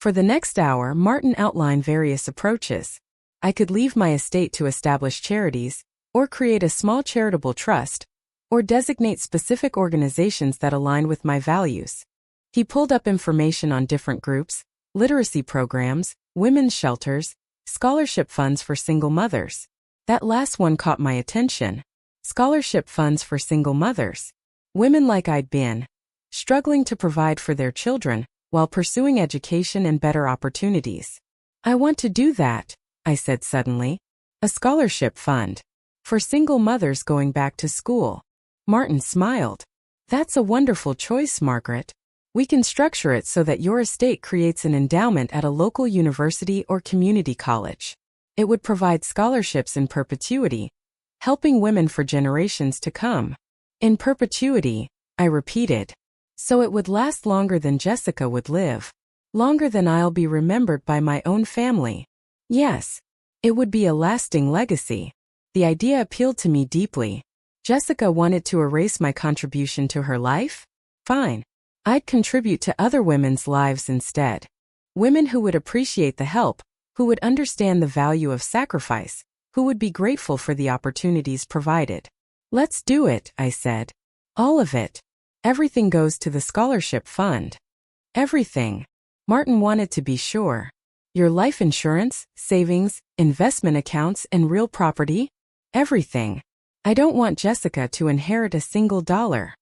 For the next hour, Martin outlined various approaches. I could leave my estate to establish charities, or create a small charitable trust, or designate specific organizations that align with my values. He pulled up information on different groups, literacy programs, women's shelters, scholarship funds for single mothers. That last one caught my attention. Scholarship funds for single mothers. Women like I'd been, struggling to provide for their children while pursuing education and better opportunities. I want to do that, I said suddenly. A scholarship fund. For single mothers going back to school. Martin smiled. That's a wonderful choice, Margaret. We can structure it so that your estate creates an endowment at a local university or community college. It would provide scholarships in perpetuity, helping women for generations to come. In perpetuity, I repeated. So it would last longer than Jessica would live. Longer than I'll be remembered by my own family. Yes. It would be a lasting legacy. The idea appealed to me deeply. Jessica wanted to erase my contribution to her life? Fine. I'd contribute to other women's lives instead. Women who would appreciate the help, who would understand the value of sacrifice, who would be grateful for the opportunities provided. Let's do it, I said. All of it. Everything goes to the scholarship fund. Everything. Martin wanted to be sure. Your life insurance, savings, investment accounts, and real property? Everything. I don't want Jessica to inherit a single dollar.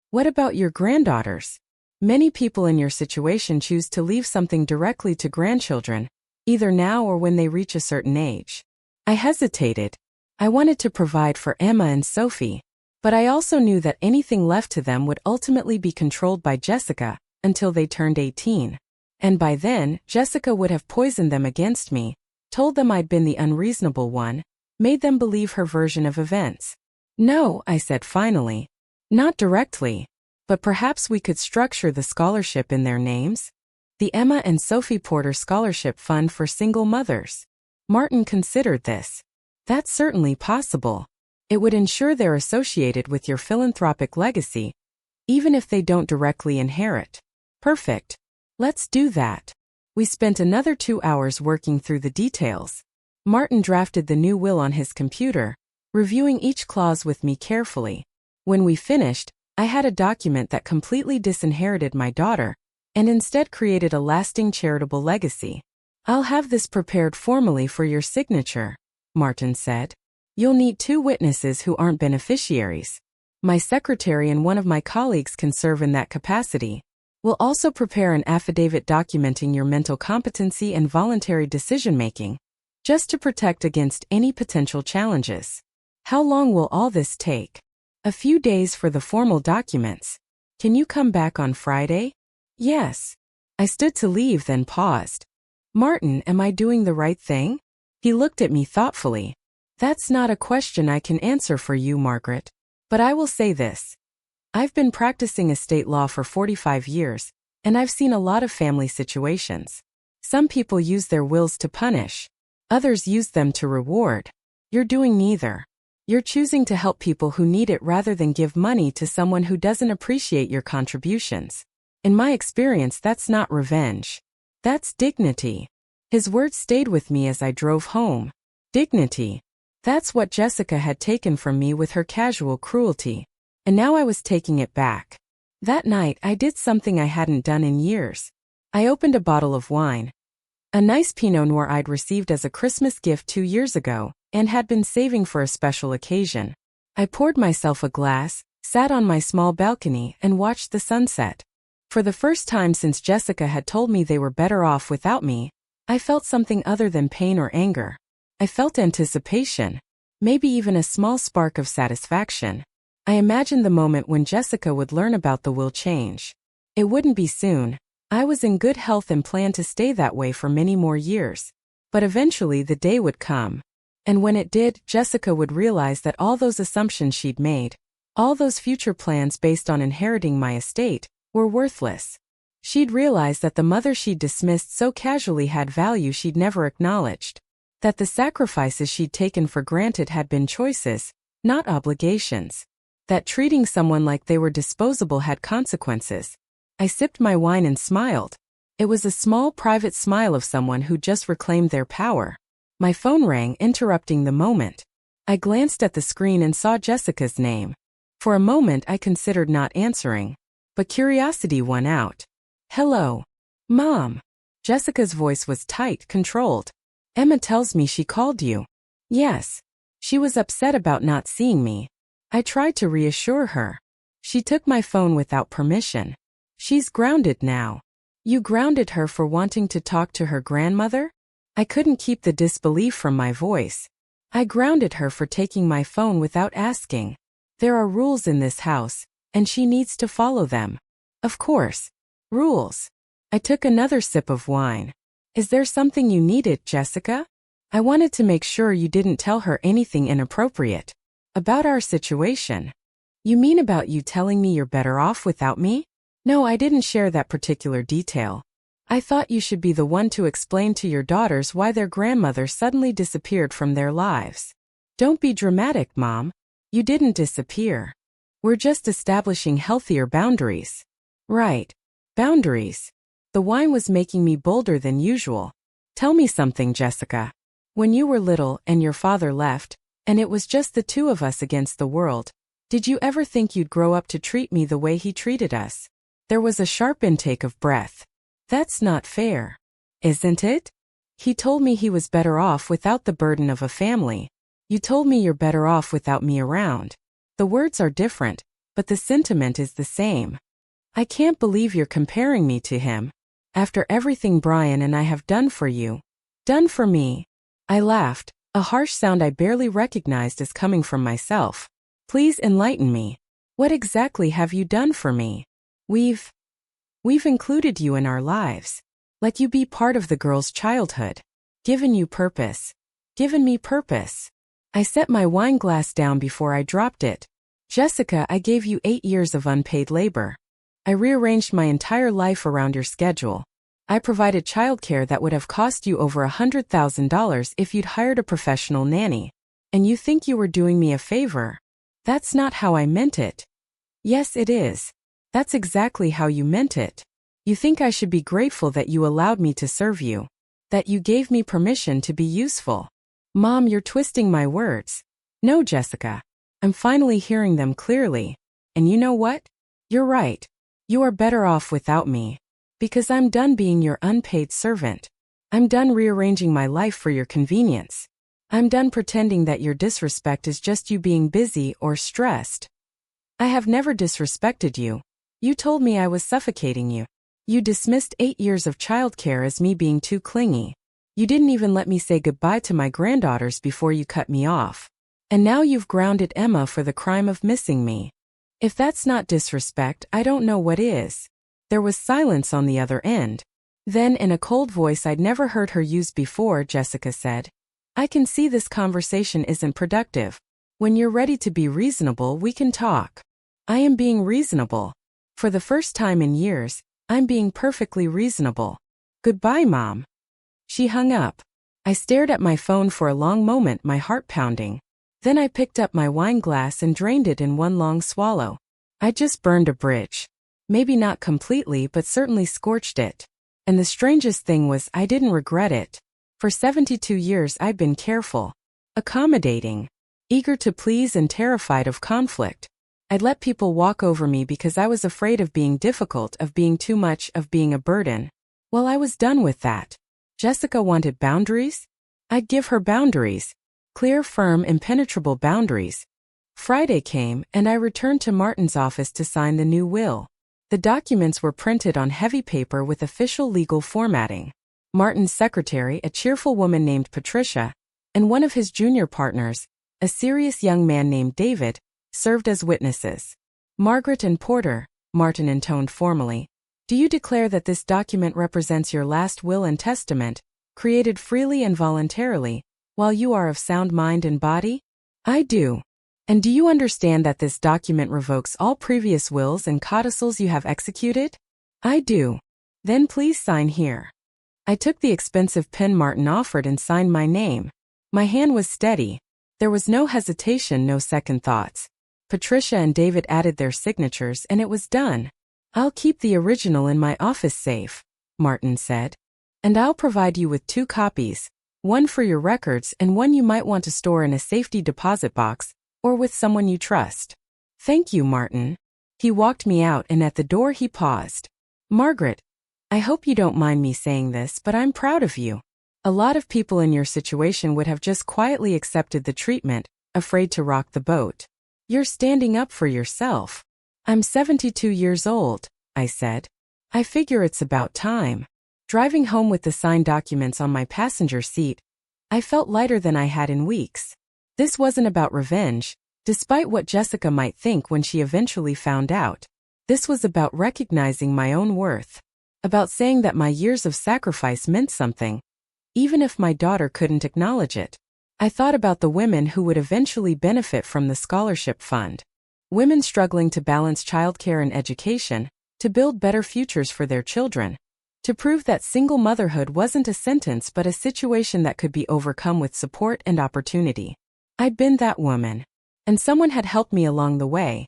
What about your granddaughters? Many people in your situation choose to leave something directly to grandchildren, either now or when they reach a certain age. I hesitated. I wanted to provide for Emma and Sophie, but I also knew that anything left to them would ultimately be controlled by Jessica until they turned 18. And by then, Jessica would have poisoned them against me, told them I'd been the unreasonable one, made them believe her version of events. No, I said finally. Not directly. But perhaps we could structure the scholarship in their names? The Emma and Sophie Porter Scholarship Fund for Single Mothers. Martin considered this. That's certainly possible. It would ensure they're associated with your philanthropic legacy, even if they don't directly inherit. Perfect. Let's do that. We spent another 2 hours working through the details. Martin drafted the new will on his computer, reviewing each clause with me carefully. When we finished, I had a document that completely disinherited my daughter, and instead created a lasting charitable legacy. I'll have this prepared formally for your signature, Martin said. You'll need 2 witnesses who aren't beneficiaries. My secretary and one of my colleagues can serve in that capacity. We'll also prepare an affidavit documenting your mental competency and voluntary decision-making, just to protect against any potential challenges. How long will all this take? A few days for the formal documents. Can you come back on Friday? Yes. I stood to leave, then paused. Martin, am I doing the right thing? He looked at me thoughtfully. That's not a question I can answer for you, Margaret. But I will say this. I've been practicing estate law for 45 years, and I've seen a lot of family situations. Some people use their wills to punish. Others use them to reward. You're doing neither. You're choosing to help people who need it rather than give money to someone who doesn't appreciate your contributions. In my experience, that's not revenge. That's dignity. His words stayed with me as I drove home. Dignity. That's what Jessica had taken from me with her casual cruelty. And now I was taking it back. That night, I did something I hadn't done in years. I opened a bottle of wine. A nice Pinot Noir I'd received as a Christmas gift 2 years ago, and had been saving for a special occasion. I poured myself a glass, sat on my small balcony, and watched the sunset. For the first time since Jessica had told me they were better off without me, I felt something other than pain or anger. I felt anticipation. Maybe even a small spark of satisfaction. I imagined the moment when Jessica would learn about the will change. It wouldn't be soon. I was in good health and planned to stay that way for many more years. But eventually the day would come. And when it did, Jessica would realize that all those assumptions she'd made, all those future plans based on inheriting my estate, were worthless. She'd realize that the mother she'd dismissed so casually had value she'd never acknowledged. That the sacrifices she'd taken for granted had been choices, not obligations. That treating someone like they were disposable had consequences. I sipped my wine and smiled. It was a small private smile of someone who just reclaimed their power. My phone rang, interrupting the moment. I glanced at the screen and saw Jessica's name. For a moment I considered not answering, but curiosity won out. Hello. Mom. Jessica's voice was tight, controlled. Emma tells me she called you. Yes. She was upset about not seeing me. I tried to reassure her. She took my phone without permission. She's grounded now. You grounded her for wanting to talk to her grandmother? I couldn't keep the disbelief from my voice. I grounded her for taking my phone without asking. There are rules in this house, and she needs to follow them. Of course. Rules. I took another sip of wine. Is there something you needed, Jessica? I wanted to make sure you didn't tell her anything inappropriate. About our situation. You mean about you telling me you're better off without me? No, I didn't share that particular detail. I thought you should be the one to explain to your daughters why their grandmother suddenly disappeared from their lives. Don't be dramatic, Mom. You didn't disappear. We're just establishing healthier boundaries. Right. Boundaries. The wine was making me bolder than usual. Tell me something, Jessica. When you were little and your father left, and it was just the two of us against the world, did you ever think you'd grow up to treat me the way he treated us? There was a sharp intake of breath. That's not fair. Isn't it? He told me he was better off without the burden of a family. You told me you're better off without me around. The words are different, but the sentiment is the same. I can't believe you're comparing me to him. After everything Brian and I have done for you. Done for me. I laughed, a harsh sound I barely recognized as coming from myself. Please enlighten me. What exactly have you done for me? We've included you in our lives. Let you be part of the girl's childhood. Given you purpose. Given me purpose. I set my wine glass down before I dropped it. Jessica, I gave you 8 years of unpaid labor. I rearranged my entire life around your schedule. I provided childcare that would have cost you over $100,000 if you'd hired a professional nanny. And you think you were doing me a favor? That's not how I meant it. Yes, it is. That's exactly how you meant it. You think I should be grateful that you allowed me to serve you. That you gave me permission to be useful. Mom, you're twisting my words. No, Jessica. I'm finally hearing them clearly. And you know what? You're right. You are better off without me. Because I'm done being your unpaid servant. I'm done rearranging my life for your convenience. I'm done pretending that your disrespect is just you being busy or stressed. I have never disrespected you. You told me I was suffocating you. You dismissed 8 years of childcare as me being too clingy. You didn't even let me say goodbye to my granddaughters before you cut me off. And now you've grounded Emma for the crime of missing me. If that's not disrespect, I don't know what is. There was silence on the other end. Then, in a cold voice I'd never heard her use before, Jessica said, I can see this conversation isn't productive. When you're ready to be reasonable, we can talk. I am being reasonable. For the first time in years, I'm being perfectly reasonable. Goodbye, Mom. She hung up. I stared at my phone for a long moment, my heart pounding. Then I picked up my wine glass and drained it in one long swallow. I just burned a bridge. Maybe not completely, but certainly scorched it. And the strangest thing was I didn't regret it. For 72 years I'd been careful, accommodating, eager to please and terrified of conflict. I'd let people walk over me because I was afraid of being difficult, of being too much, of being a burden. Well, I was done with that. Jessica wanted boundaries? I'd give her boundaries. Clear, firm, impenetrable boundaries. Friday came, and I returned to Martin's office to sign the new will. The documents were printed on heavy paper with official legal formatting. Martin's secretary, a cheerful woman named Patricia, and one of his junior partners, a serious young man named David, served as witnesses. Margaret and Porter, Martin intoned formally, do you declare that this document represents your last will and testament, created freely and voluntarily, while you are of sound mind and body? I do. And do you understand that this document revokes all previous wills and codicils you have executed? I do. Then please sign here. I took the expensive pen Martin offered and signed my name. My hand was steady. There was no hesitation, no second thoughts. Patricia and David added their signatures and it was done. I'll keep the original in my office safe, Martin said. And I'll provide you with 2 copies, one for your records and one you might want to store in a safety deposit box, or with someone you trust. Thank you, Martin. He walked me out and at the door he paused. Margaret, I hope you don't mind me saying this, but I'm proud of you. A lot of people in your situation would have just quietly accepted the treatment, afraid to rock the boat. You're standing up for yourself. I'm 72 years old, I said. I figure it's about time. Driving home with the signed documents on my passenger seat, I felt lighter than I had in weeks. This wasn't about revenge, despite what Jessica might think when she eventually found out. This was about recognizing my own worth. About saying that my years of sacrifice meant something, even if my daughter couldn't acknowledge it. I thought about the women who would eventually benefit from the scholarship fund. Women struggling to balance childcare and education, to build better futures for their children. To prove that single motherhood wasn't a sentence but a situation that could be overcome with support and opportunity. I'd been that woman. And someone had helped me along the way.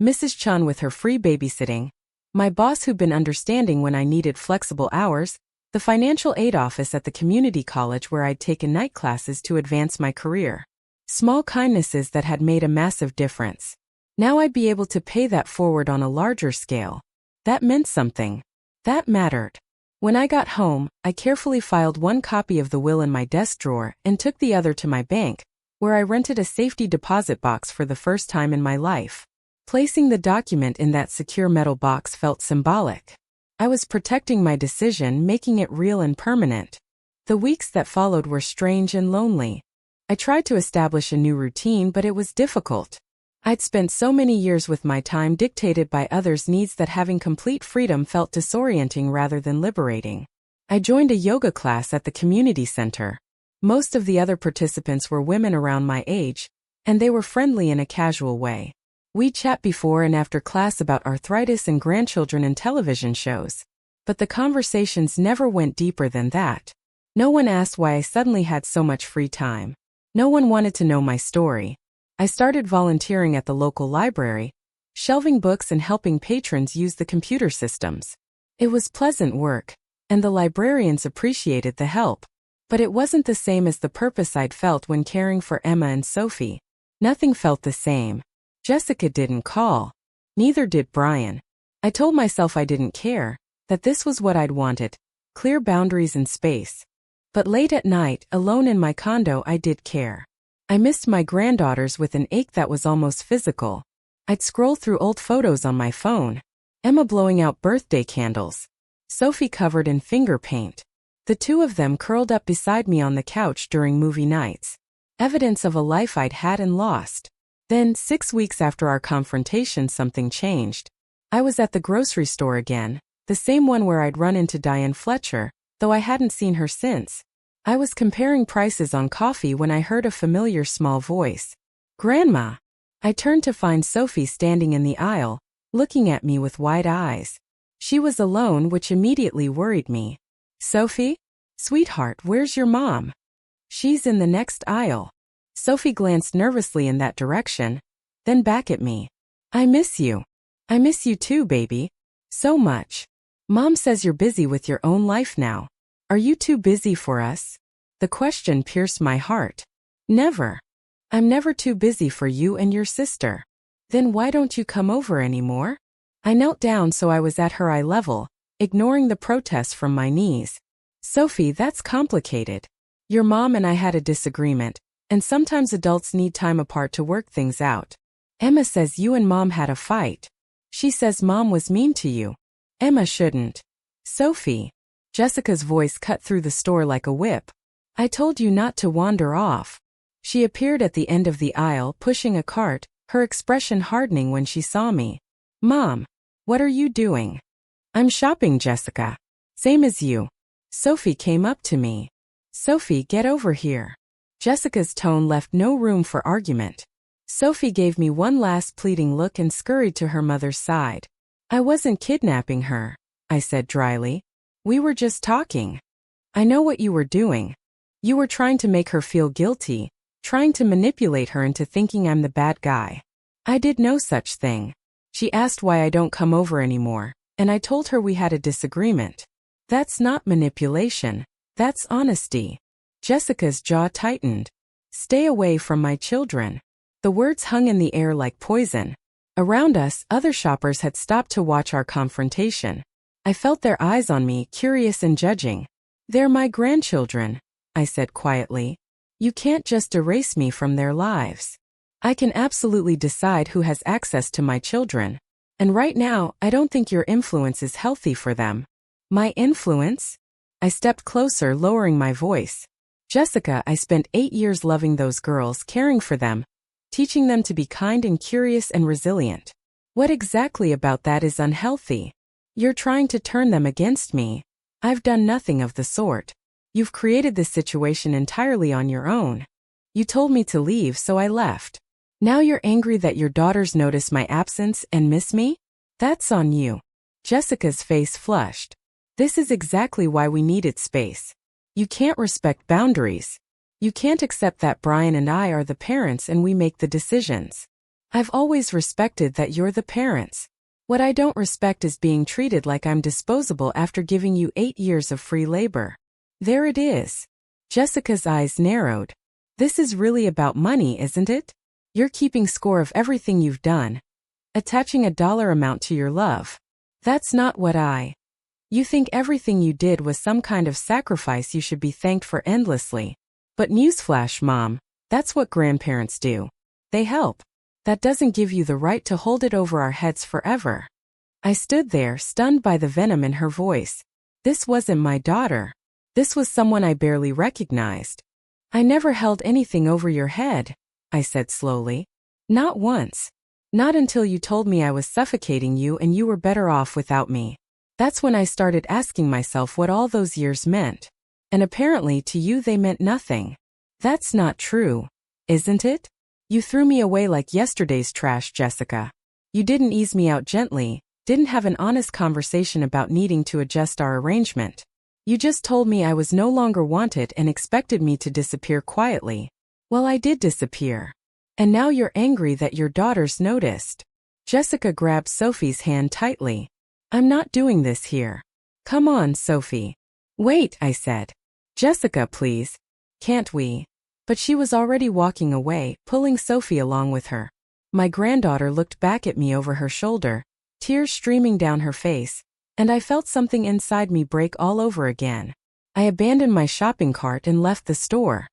Mrs. Chun with her free babysitting, my boss who'd been understanding when I needed flexible hours, the financial aid office at the community college where I'd taken night classes to advance my career. Small kindnesses that had made a massive difference. Now I'd be able to pay that forward on a larger scale. That meant something. That mattered. When I got home, I carefully filed one copy of the will in my desk drawer and took the other to my bank, where I rented a safety deposit box for the first time in my life. Placing the document in that secure metal box felt symbolic. I was protecting my decision, making it real and permanent. The weeks that followed were strange and lonely. I tried to establish a new routine, but it was difficult. I'd spent so many years with my time dictated by others' needs that having complete freedom felt disorienting rather than liberating. I joined a yoga class at the community center. Most of the other participants were women around my age, and they were friendly in a casual way. We'd chat before and after class about arthritis and grandchildren and television shows. But the conversations never went deeper than that. No one asked why I suddenly had so much free time. No one wanted to know my story. I started volunteering at the local library, shelving books and helping patrons use the computer systems. It was pleasant work, and the librarians appreciated the help. But it wasn't the same as the purpose I'd felt when caring for Emma and Sophie. Nothing felt the same. Jessica didn't call. Neither did Brian. I told myself I didn't care, that this was what I'd wanted, clear boundaries and space. But late at night, alone in my condo, I did care. I missed my granddaughters with an ache that was almost physical. I'd scroll through old photos on my phone. Emma blowing out birthday candles. Sophie covered in finger paint. The two of them curled up beside me on the couch during movie nights. Evidence of a life I'd had and lost. Then, 6 weeks after our confrontation, something changed. I was at the grocery store again, the same one where I'd run into Diane Fletcher, though I hadn't seen her since. I was comparing prices on coffee when I heard a familiar small voice. Grandma! I turned to find Sophie standing in the aisle, looking at me with wide eyes. She was alone, which immediately worried me. Sophie? Sweetheart, where's your mom? She's in the next aisle. Sophie glanced nervously in that direction, then back at me. I miss you. I miss you too, baby. So much. Mom says you're busy with your own life now. Are you too busy for us? The question pierced my heart. Never. I'm never too busy for you and your sister. Then why don't you come over anymore? I knelt down so I was at her eye level, ignoring the protests from my knees. Sophie, that's complicated. Your mom and I had a disagreement, and sometimes adults need time apart to work things out. Emma says you and Mom had a fight. She says Mom was mean to you. Emma shouldn't. Sophie. Jessica's voice cut through the store like a whip. I told you not to wander off. She appeared at the end of the aisle, pushing a cart, her expression hardening when she saw me. Mom, what are you doing? I'm shopping, Jessica. Same as you. Sophie came up to me. Sophie, get over here. Jessica's tone left no room for argument. Sophie gave me one last pleading look and scurried to her mother's side. I wasn't kidnapping her, I said dryly. We were just talking. I know what you were doing. You were trying to make her feel guilty, trying to manipulate her into thinking I'm the bad guy. I did no such thing. She asked why I don't come over anymore, and I told her we had a disagreement. That's not manipulation. That's honesty. Jessica's jaw tightened. Stay away from my children. The words hung in the air like poison. Around us, other shoppers had stopped to watch our confrontation. I felt their eyes on me, curious and judging. They're my grandchildren, I said quietly. You can't just erase me from their lives. I can absolutely decide who has access to my children. And right now, I don't think your influence is healthy for them. My influence? I stepped closer, lowering my voice. Jessica, I spent 8 years loving those girls, caring for them, teaching them to be kind and curious and resilient. What exactly about that is unhealthy? You're trying to turn them against me. I've done nothing of the sort. You've created this situation entirely on your own. You told me to leave, so I left. Now you're angry that your daughters notice my absence and miss me? That's on you. Jessica's face flushed. This is exactly why we needed space. You can't respect boundaries. You can't accept that Brian and I are the parents and we make the decisions. I've always respected that you're the parents. What I don't respect is being treated like I'm disposable after giving you 8 years of free labor. There it is. Jessica's eyes narrowed. This is really about money, isn't it? You're keeping score of everything you've done. Attaching a dollar amount to your love. That's not what You think everything you did was some kind of sacrifice you should be thanked for endlessly. But newsflash, Mom, that's what grandparents do. They help. That doesn't give you the right to hold it over our heads forever. I stood there, stunned by the venom in her voice. This wasn't my daughter. This was someone I barely recognized. I never held anything over your head, I said slowly. Not once. Not until you told me I was suffocating you and you were better off without me. That's when I started asking myself what all those years meant. And apparently to you they meant nothing. That's not true, isn't it? You threw me away like yesterday's trash, Jessica. You didn't ease me out gently, didn't have an honest conversation about needing to adjust our arrangement. You just told me I was no longer wanted and expected me to disappear quietly. Well, I did disappear. And now you're angry that your daughters noticed. Jessica grabbed Sophie's hand tightly. I'm not doing this here. Come on, Sophie. Wait, I said. Jessica, please. Can't we? But she was already walking away, pulling Sophie along with her. My granddaughter looked back at me over her shoulder, tears streaming down her face, and I felt something inside me break all over again. I abandoned my shopping cart and left the store.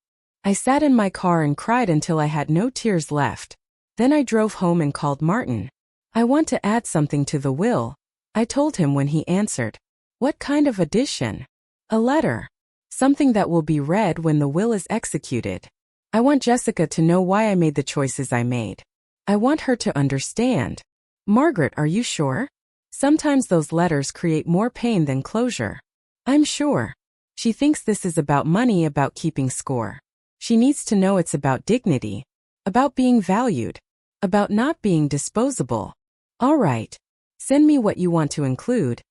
I sat in my car and cried until I had no tears left. Then I drove home and called Martin. I want to add something to the will, I told him when he answered. What kind of addition? A letter. Something that will be read when the will is executed. I want Jessica to know why I made the choices I made. I want her to understand. Margaret, are you sure? Sometimes those letters create more pain than closure. I'm sure. She thinks this is about money, about keeping score. She needs to know it's about dignity, about being valued, about not being disposable. All right. Send me what you want to include,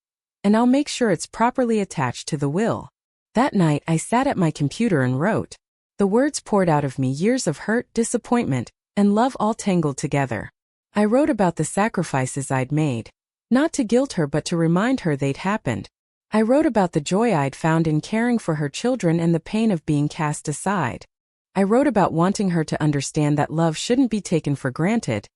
and I'll make sure it's properly attached to the will. That night I sat at my computer and wrote. The words poured out of me, years of hurt, disappointment, and love all tangled together. I wrote about the sacrifices I'd made. Not to guilt her but to remind her they'd happened. I wrote about the joy I'd found in caring for her children and the pain of being cast aside. I wrote about wanting her to understand that love shouldn't be taken for granted,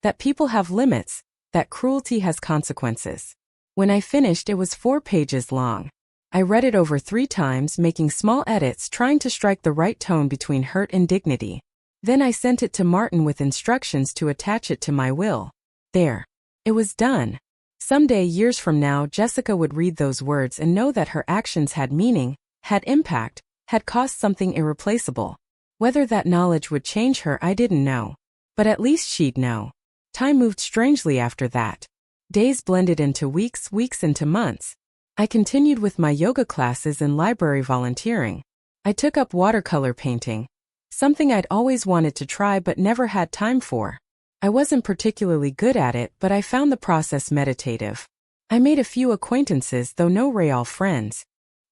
that people have limits, that cruelty has consequences. When I finished, it was 4 pages long. I read it over 3 times, making small edits, trying to strike the right tone between hurt and dignity. Then I sent it to Martin with instructions to attach it to my will. There. It was done. Someday, years from now, Jessica would read those words and know that her actions had meaning, had impact, had cost something irreplaceable. Whether that knowledge would change her, I didn't know. But at least she'd know. Time moved strangely after that. Days blended into weeks, weeks into months. I continued with my yoga classes and library volunteering. I took up watercolor painting, something I'd always wanted to try but never had time for. I wasn't particularly good at it, but I found the process meditative. I made a few acquaintances, though no real friends.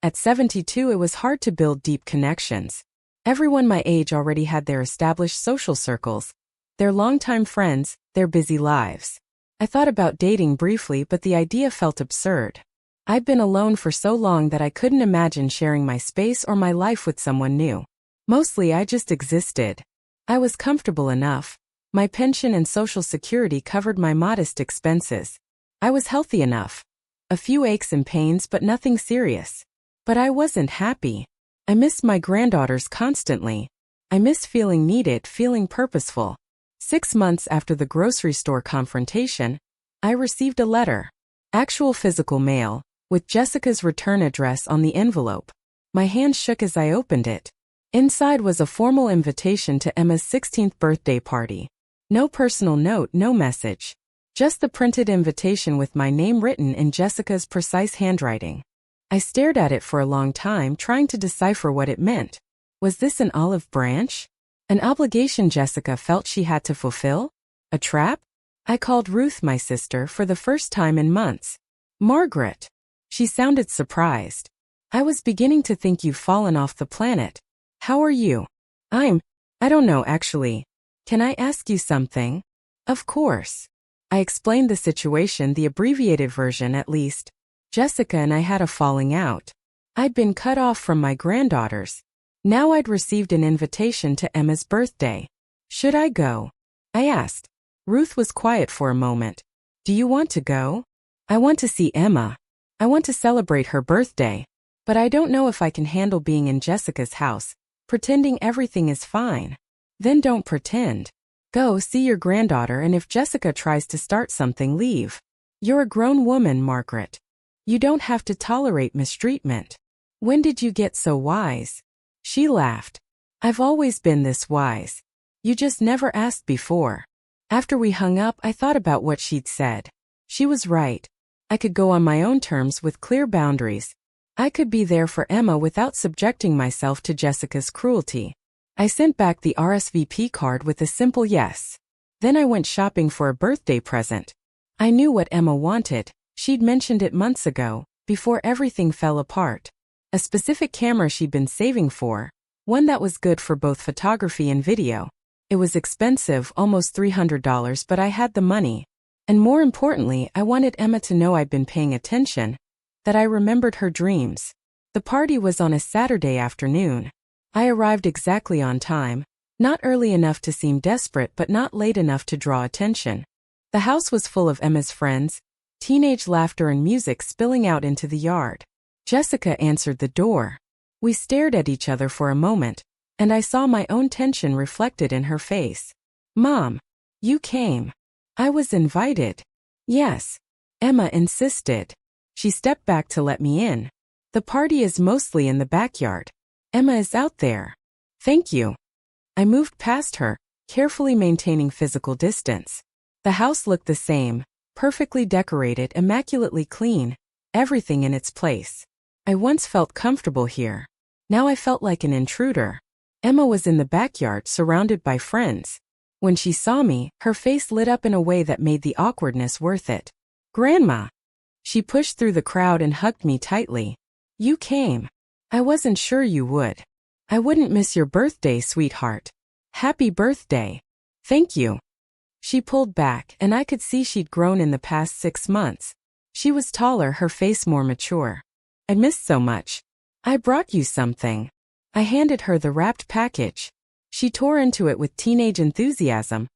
At 72, it was hard to build deep connections. Everyone my age already had their established social circles, their longtime friends, their busy lives. I thought about dating briefly, but the idea felt absurd. I'd been alone for so long that I couldn't imagine sharing my space or my life with someone new. Mostly I just existed. I was comfortable enough. My pension and Social Security covered my modest expenses. I was healthy enough. A few aches and pains, but nothing serious. But I wasn't happy. I missed my granddaughters constantly. I missed feeling needed, feeling purposeful. 6 months after the grocery store confrontation, I received a letter. Actual physical mail, with Jessica's return address on the envelope. My hand shook as I opened it. Inside was a formal invitation to Emma's 16th birthday party. No personal note, no message. Just the printed invitation with my name written in Jessica's precise handwriting. I stared at it for a long time, trying to decipher what it meant. Was this an olive branch? An obligation Jessica felt she had to fulfill? A trap? I called Ruth my sister for the first time in months. Margaret. She sounded surprised. I was beginning to think you've fallen off the planet. How are you? I don't know actually. Can I ask you something? Of course. I explained the situation, the abbreviated version at least. Jessica and I had a falling out. I'd been cut off from my granddaughters. Now I'd received an invitation to Emma's birthday. Should I go? I asked. Ruth was quiet for a moment. Do you want to go? I want to see Emma. I want to celebrate her birthday. But I don't know if I can handle being in Jessica's house, pretending everything is fine. Then don't pretend. Go see your granddaughter, and if Jessica tries to start something, leave. You're a grown woman, Margaret. You don't have to tolerate mistreatment. When did you get so wise? She laughed. I've always been this wise. You just never asked before. After we hung up, I thought about what she'd said. She was right. I could go on my own terms with clear boundaries. I could be there for Emma without subjecting myself to Jessica's cruelty. I sent back the RSVP card with a simple yes. Then I went shopping for a birthday present. I knew what Emma wanted. She'd mentioned it months ago, before everything fell apart. A specific camera she'd been saving for, one that was good for both photography and video. It was expensive, almost $300, but I had the money. And more importantly, I wanted Emma to know I'd been paying attention, that I remembered her dreams. The party was on a Saturday afternoon. I arrived exactly on time, not early enough to seem desperate but not late enough to draw attention. The house was full of Emma's friends, teenage laughter and music spilling out into the yard. Jessica answered the door. We stared at each other for a moment, and I saw my own tension reflected in her face. Mom, you came. I was invited. Yes. Emma insisted. She stepped back to let me in. The party is mostly in the backyard. Emma is out there. Thank you. I moved past her, carefully maintaining physical distance. The house looked the same, perfectly decorated, immaculately clean, everything in its place. I once felt comfortable here. Now I felt like an intruder. Emma was in the backyard, surrounded by friends. When she saw me, her face lit up in a way that made the awkwardness worth it. Grandma! She pushed through the crowd and hugged me tightly. You came. I wasn't sure you would. I wouldn't miss your birthday, sweetheart. Happy birthday. Thank you. She pulled back, and I could see she'd grown in the past 6 months. She was taller, her face more mature. I missed so much. I brought you something. I handed her the wrapped package. She tore into it with teenage enthusiasm,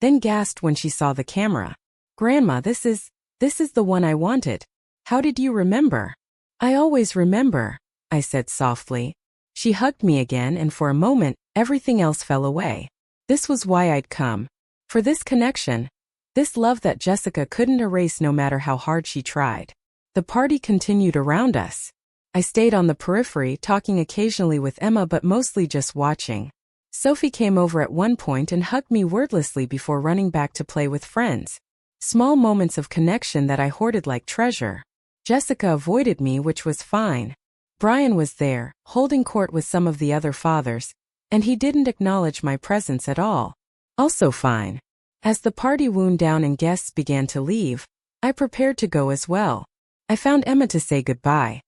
then gasped when she saw the camera. Grandma, this is the one I wanted. How did you remember? I always remember, I said softly. She hugged me again, and for a moment, everything else fell away. This was why I'd come. For this connection. This love that Jessica couldn't erase no matter how hard she tried. The party continued around us. I stayed on the periphery, talking occasionally with Emma but mostly just watching. Sophie came over at one point and hugged me wordlessly before running back to play with friends. Small moments of connection that I hoarded like treasure. Jessica avoided me, which was fine. Brian was there, holding court with some of the other fathers, and he didn't acknowledge my presence at all. Also fine. As the party wound down and guests began to leave, I prepared to go as well. I found Emma to say goodbye.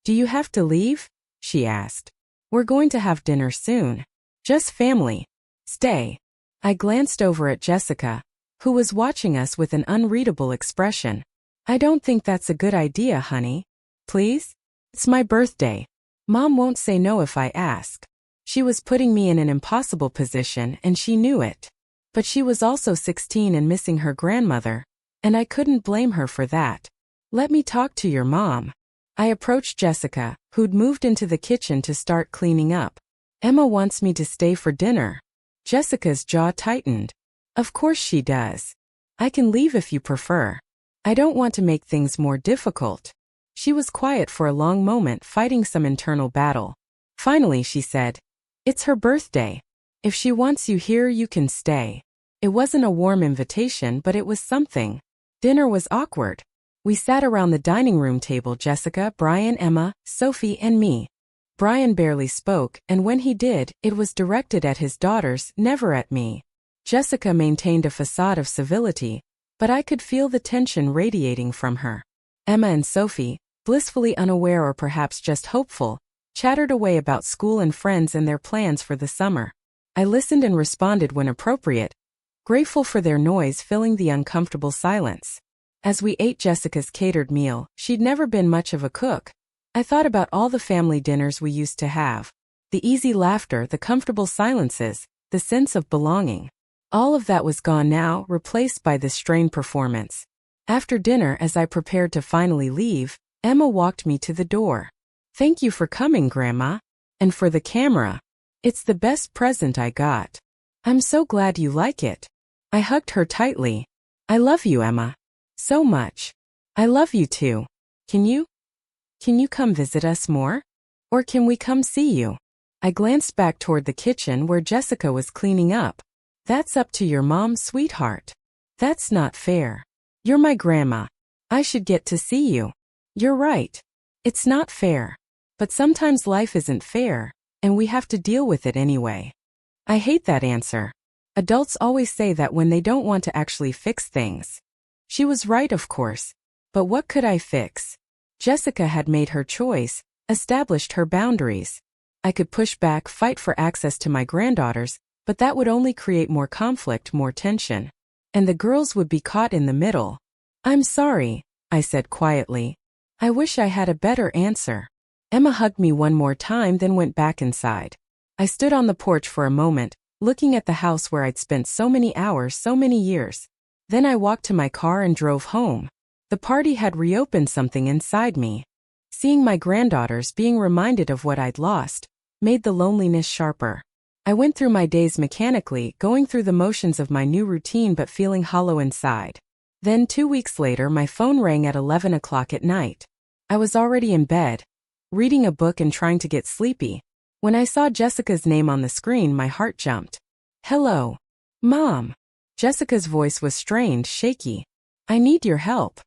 Do you have to leave? She asked. We're going to have dinner soon. Just family. Stay. I glanced over at Jessica, who was watching us with an unreadable expression. I don't think that's a good idea, honey. Please? It's my birthday. Mom won't say no if I ask. She was putting me in an impossible position, and she knew it. But she was also 16 and missing her grandmother, and I couldn't blame her for that. Let me talk to your mom. I approached Jessica, who'd moved into the kitchen to start cleaning up. Emma wants me to stay for dinner. Jessica's jaw tightened. Of course she does. I can leave if you prefer. I don't want to make things more difficult. She was quiet for a long moment, fighting some internal battle. Finally she said, It's her birthday. If she wants you here, you can stay. It wasn't a warm invitation, but it was something. Dinner was awkward. We sat around the dining room table, Jessica, Brian, Emma, Sophie, and me. Brian barely spoke, and when he did, it was directed at his daughters, never at me. Jessica maintained a facade of civility, but I could feel the tension radiating from her. Emma and Sophie, blissfully unaware or perhaps just hopeful, chattered away about school and friends and their plans for the summer. I listened and responded when appropriate, grateful for their noise filling the uncomfortable silence. As we ate Jessica's catered meal, she'd never been much of a cook. I thought about all the family dinners we used to have. The easy laughter, the comfortable silences, the sense of belonging. All of that was gone now, replaced by this strained performance. After dinner, as I prepared to finally leave, Emma walked me to the door. "Thank you for coming, Grandma. And for the camera. It's the best present I got. I'm so glad you like it." I hugged her tightly. "I love you, Emma. So much. I love you too. Can you come visit us more? Or can we come see you?" I glanced back toward the kitchen where Jessica was cleaning up. "That's up to your mom, sweetheart. That's not fair. You're my grandma. I should get to see you." "You're right. It's not fair. But sometimes life isn't fair, and we have to deal with it anyway." I hate that answer. Adults always say that when they don't want to actually fix things. She was right, of course. But what could I fix? Jessica had made her choice, established her boundaries. I could push back, fight for access to my granddaughters, but that would only create more conflict, more tension. And the girls would be caught in the middle. "I'm sorry," I said quietly. "I wish I had a better answer." Emma hugged me one more time, then went back inside. I stood on the porch for a moment, looking at the house where I'd spent so many hours, so many years. Then I walked to my car and drove home. The party had reopened something inside me. Seeing my granddaughters, being reminded of what I'd lost, made the loneliness sharper. I went through my days mechanically, going through the motions of my new routine but feeling hollow inside. Then 2 weeks later, my phone rang at 11 o'clock at night. I was already in bed, reading a book and trying to get sleepy. When I saw Jessica's name on the screen, my heart jumped. "Hello, Mom." Jessica's voice was strained, shaky. "I need your help."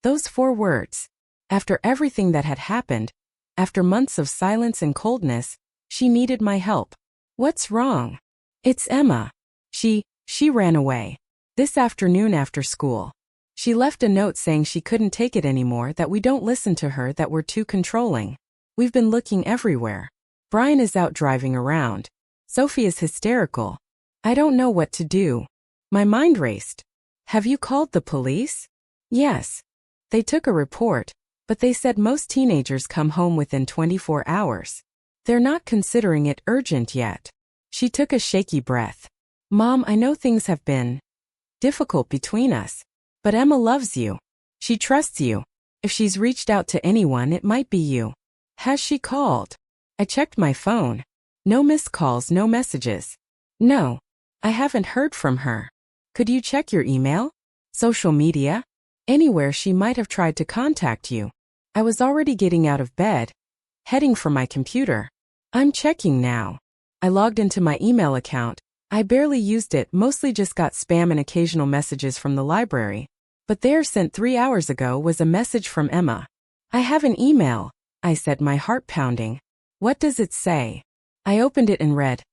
Those 4 words. After everything that had happened, after months of silence and coldness, she needed my help. "What's wrong?" "It's Emma. She ran away. This afternoon after school. She left a note saying she couldn't take it anymore, that we don't listen to her, that we're too controlling. We've been looking everywhere. Brian is out driving around. Sophie is hysterical. I don't know what to do." My mind raced. "Have you called the police?" "Yes. They took a report, but they said most teenagers come home within 24 hours. They're not considering it urgent yet." She took a shaky breath. "Mom, I know things have been difficult between us, but Emma loves you. She trusts you. If she's reached out to anyone, it might be you." "Has she called?" I checked my phone. No missed calls, no messages. "No. I haven't heard from her." "Could you check your email? Social media? Anywhere she might have tried to contact you." I was already getting out of bed, heading for my computer. "I'm checking now." I logged into my email account. I barely used it, mostly just got spam and occasional messages from the library. But there, sent 3 hours ago, was a message from Emma. "I have an email," I said, my heart pounding. "What does it say?" I opened it and read,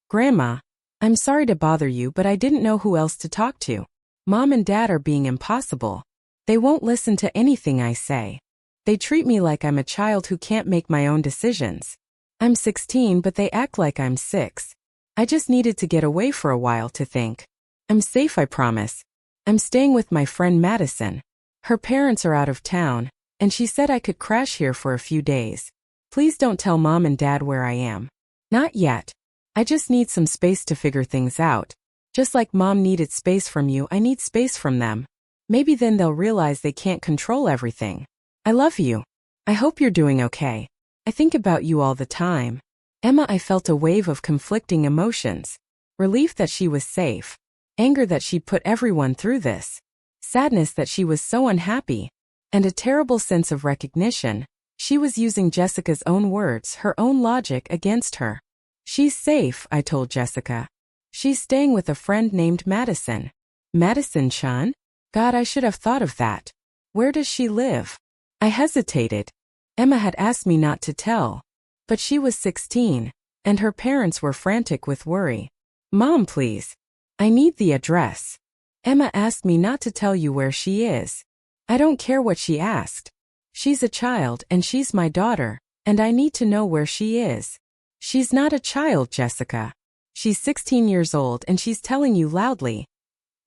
"Grandma, I'm sorry to bother you, but I didn't know who else to talk to. Mom and Dad are being impossible. They won't listen to anything I say. They treat me like I'm a child who can't make my own decisions. I'm 16, but they act like I'm 6. I just needed to get away for a while to think. I'm safe, I promise. I'm staying with my friend Madison. Her parents are out of town, and she said I could crash here for a few days. Please don't tell Mom and Dad where I am. Not yet. I just need some space to figure things out. Just like Mom needed space from you, I need space from them. Maybe then they'll realize they can't control everything. I love you. I hope you're doing okay. I think about you all the time." Emma, I felt a wave of conflicting emotions. Relief that she was safe. Anger that she'd put everyone through this. Sadness that she was so unhappy. And a terrible sense of recognition. She was using Jessica's own words, her own logic, against her. "She's safe," I told Jessica. "She's staying with a friend named Madison." "Madison Chan? God, I should have thought of that. Where does she live?" I hesitated. Emma had asked me not to tell. But she was 16, and her parents were frantic with worry. Mom, please. I need the address. Emma asked me not to tell you where she is. I don't care what she asked. She's a child and she's my daughter, and I need to know where she is. She's not a child, Jessica. She's 16 years old and she's telling you loudly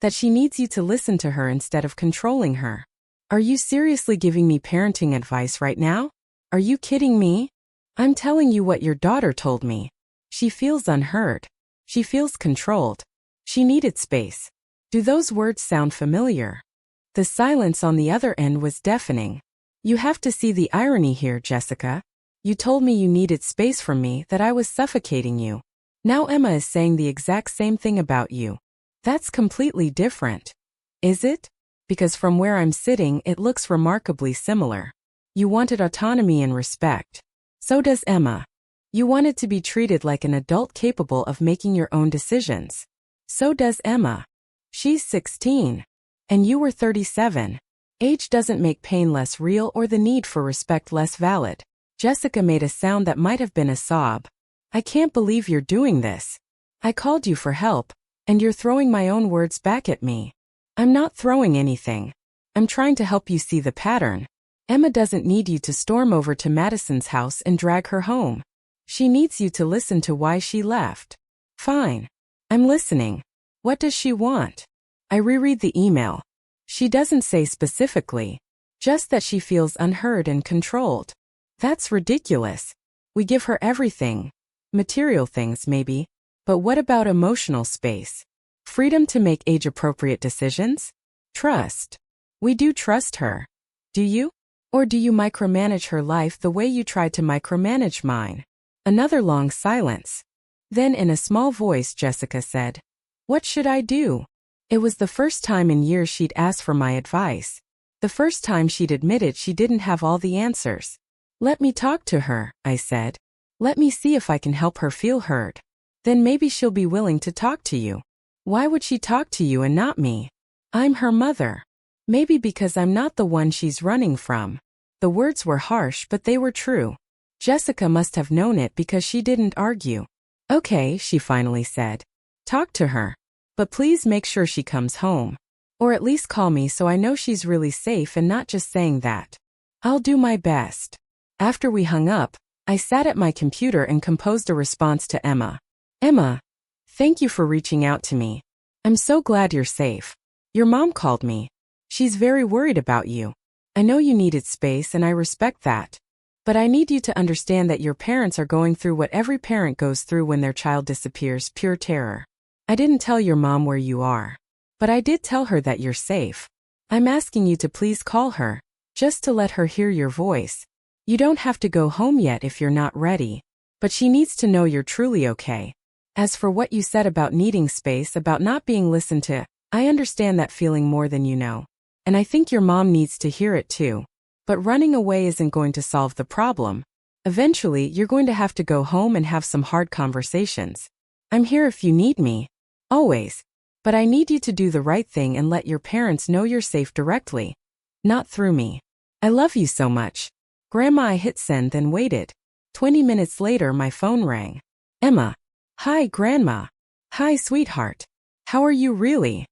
that she needs you to listen to her instead of controlling her. Are you seriously giving me parenting advice right now? Are you kidding me? I'm telling you what your daughter told me. She feels unheard. She feels controlled. She needed space. Do those words sound familiar? The silence on the other end was deafening. You have to see the irony here, Jessica. You told me you needed space from me, that I was suffocating you. Now Emma is saying the exact same thing about you. That's completely different. Is it? Because from where I'm sitting, it looks remarkably similar. You wanted autonomy and respect. So does Emma. You wanted to be treated like an adult capable of making your own decisions. So does Emma. She's 16. And you were 37. Age doesn't make pain less real or the need for respect less valid. Jessica made a sound that might have been a sob. I can't believe you're doing this. I called you for help, and you're throwing my own words back at me. I'm not throwing anything. I'm trying to help you see the pattern. Emma doesn't need you to storm over to Madison's house and drag her home. She needs you to listen to why she left. Fine. I'm listening. What does she want? I reread the email. She doesn't say specifically, just that she feels unheard and controlled. That's ridiculous. We give her everything. Material things, maybe. But what about emotional space? Freedom to make age-appropriate decisions? Trust. We do trust her. Do you? Or do you micromanage her life the way you tried to micromanage mine? Another long silence. Then in a small voice Jessica said, "What should I do?" It was the first time in years she'd asked for my advice. The first time she'd admitted she didn't have all the answers. "Let me talk to her," I said. "Let me see if I can help her feel heard. Then maybe she'll be willing to talk to you." Why would she talk to you and not me? I'm her mother. Maybe because I'm not the one she's running from. The words were harsh, but they were true. Jessica must have known it because she didn't argue. "Okay," she finally said. "Talk to her. But please make sure she comes home. Or at least call me so I know she's really safe and not just saying that." "I'll do my best." After we hung up, I sat at my computer and composed a response to Emma. "Emma, thank you for reaching out to me. I'm so glad you're safe. Your mom called me. She's very worried about you. I know you needed space and I respect that. But I need you to understand that your parents are going through what every parent goes through when their child disappears, pure terror. I didn't tell your mom where you are. But I did tell her that you're safe. I'm asking you to please call her, just to let her hear your voice. You don't have to go home yet if you're not ready. But she needs to know you're truly okay. As for what you said about needing space, about not being listened to, I understand that feeling more than you know. And I think your mom needs to hear it too. But running away isn't going to solve the problem. Eventually, you're going to have to go home and have some hard conversations. I'm here if you need me. Always. But I need you to do the right thing and let your parents know you're safe directly. Not through me. I love you so much. Grandma. I hit send, then waited. 20 minutes later, my phone rang. Emma. Hi, Grandma. Hi, sweetheart. How are you really?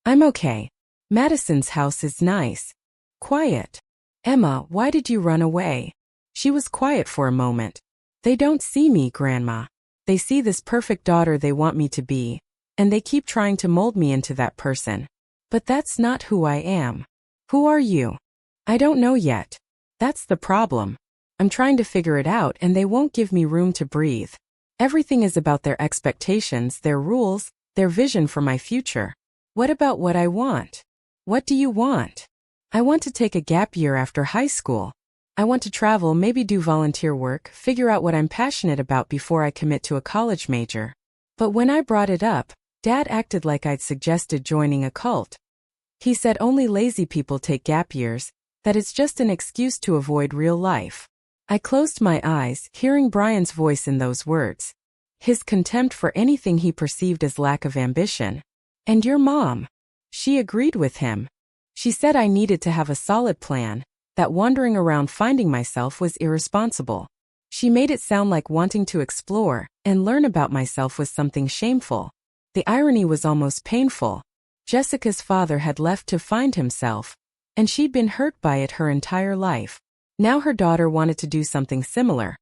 I'm okay. Madison's house is nice. Quiet. Emma, why did you run away? She was quiet for a moment. They don't see me, Grandma. They see this perfect daughter they want me to be, and they keep trying to mold me into that person. But that's not who I am. Who are you? I don't know yet. That's the problem. I'm trying to figure it out and they won't give me room to breathe. Everything is about their expectations, their rules, their vision for my future. What about what I want? What do you want? I want to take a gap year after high school. I want to travel, maybe do volunteer work, figure out what I'm passionate about before I commit to a college major. But when I brought it up, Dad acted like I'd suggested joining a cult. He said only lazy people take gap years, that it's just an excuse to avoid real life. I closed my eyes, hearing Brian's voice in those words. His contempt for anything he perceived as lack of ambition. And your mom. She agreed with him. She said I needed to have a solid plan, that wandering around finding myself was irresponsible. She made it sound like wanting to explore and learn about myself was something shameful. The irony was almost painful. Jessica's father had left to find himself, and she'd been hurt by it her entire life. Now her daughter wanted to do something similar.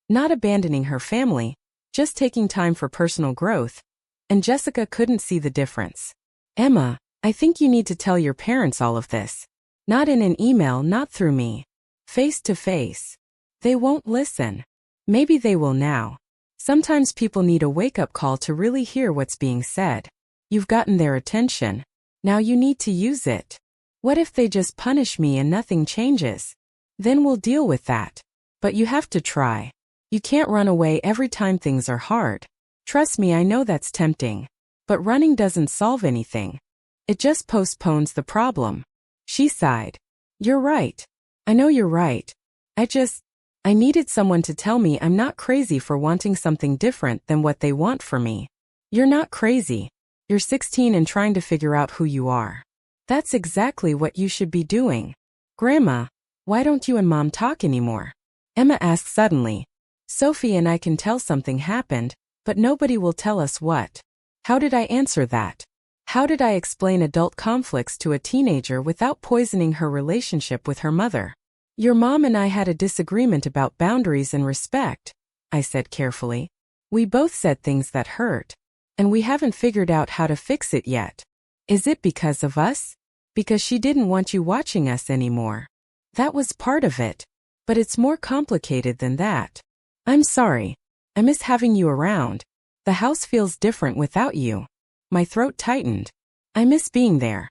Not abandoning her family, just taking time for personal growth. And Jessica couldn't see the difference. Emma, I think you need to tell your parents all of this. Not in an email, not through me. Face to face. They won't listen. Maybe they will now. Sometimes people need a wake-up call to really hear what's being said. You've gotten their attention. Now you need to use it. What if they just punish me and nothing changes? Then we'll deal with that. But you have to try. You can't run away every time things are hard. Trust me, I know that's tempting. But running doesn't solve anything. It just postpones the problem. She sighed. You're right. I know you're right. I needed someone to tell me I'm not crazy for wanting something different than what they want for me. You're not crazy. You're 16 and trying to figure out who you are. That's exactly what you should be doing. Grandma, why don't you and Mom talk anymore? Emma asked suddenly. Sophie and I can tell something happened, but nobody will tell us what. How did I answer that? How did I explain adult conflicts to a teenager without poisoning her relationship with her mother? Your mom and I had a disagreement about boundaries and respect, I said carefully. We both said things that hurt, and we haven't figured out how to fix it yet. Is it because of us? Because she didn't want you watching us anymore. That was part of it, but it's more complicated than that. I'm sorry. I miss having you around. The house feels different without you. My throat tightened. I miss being there.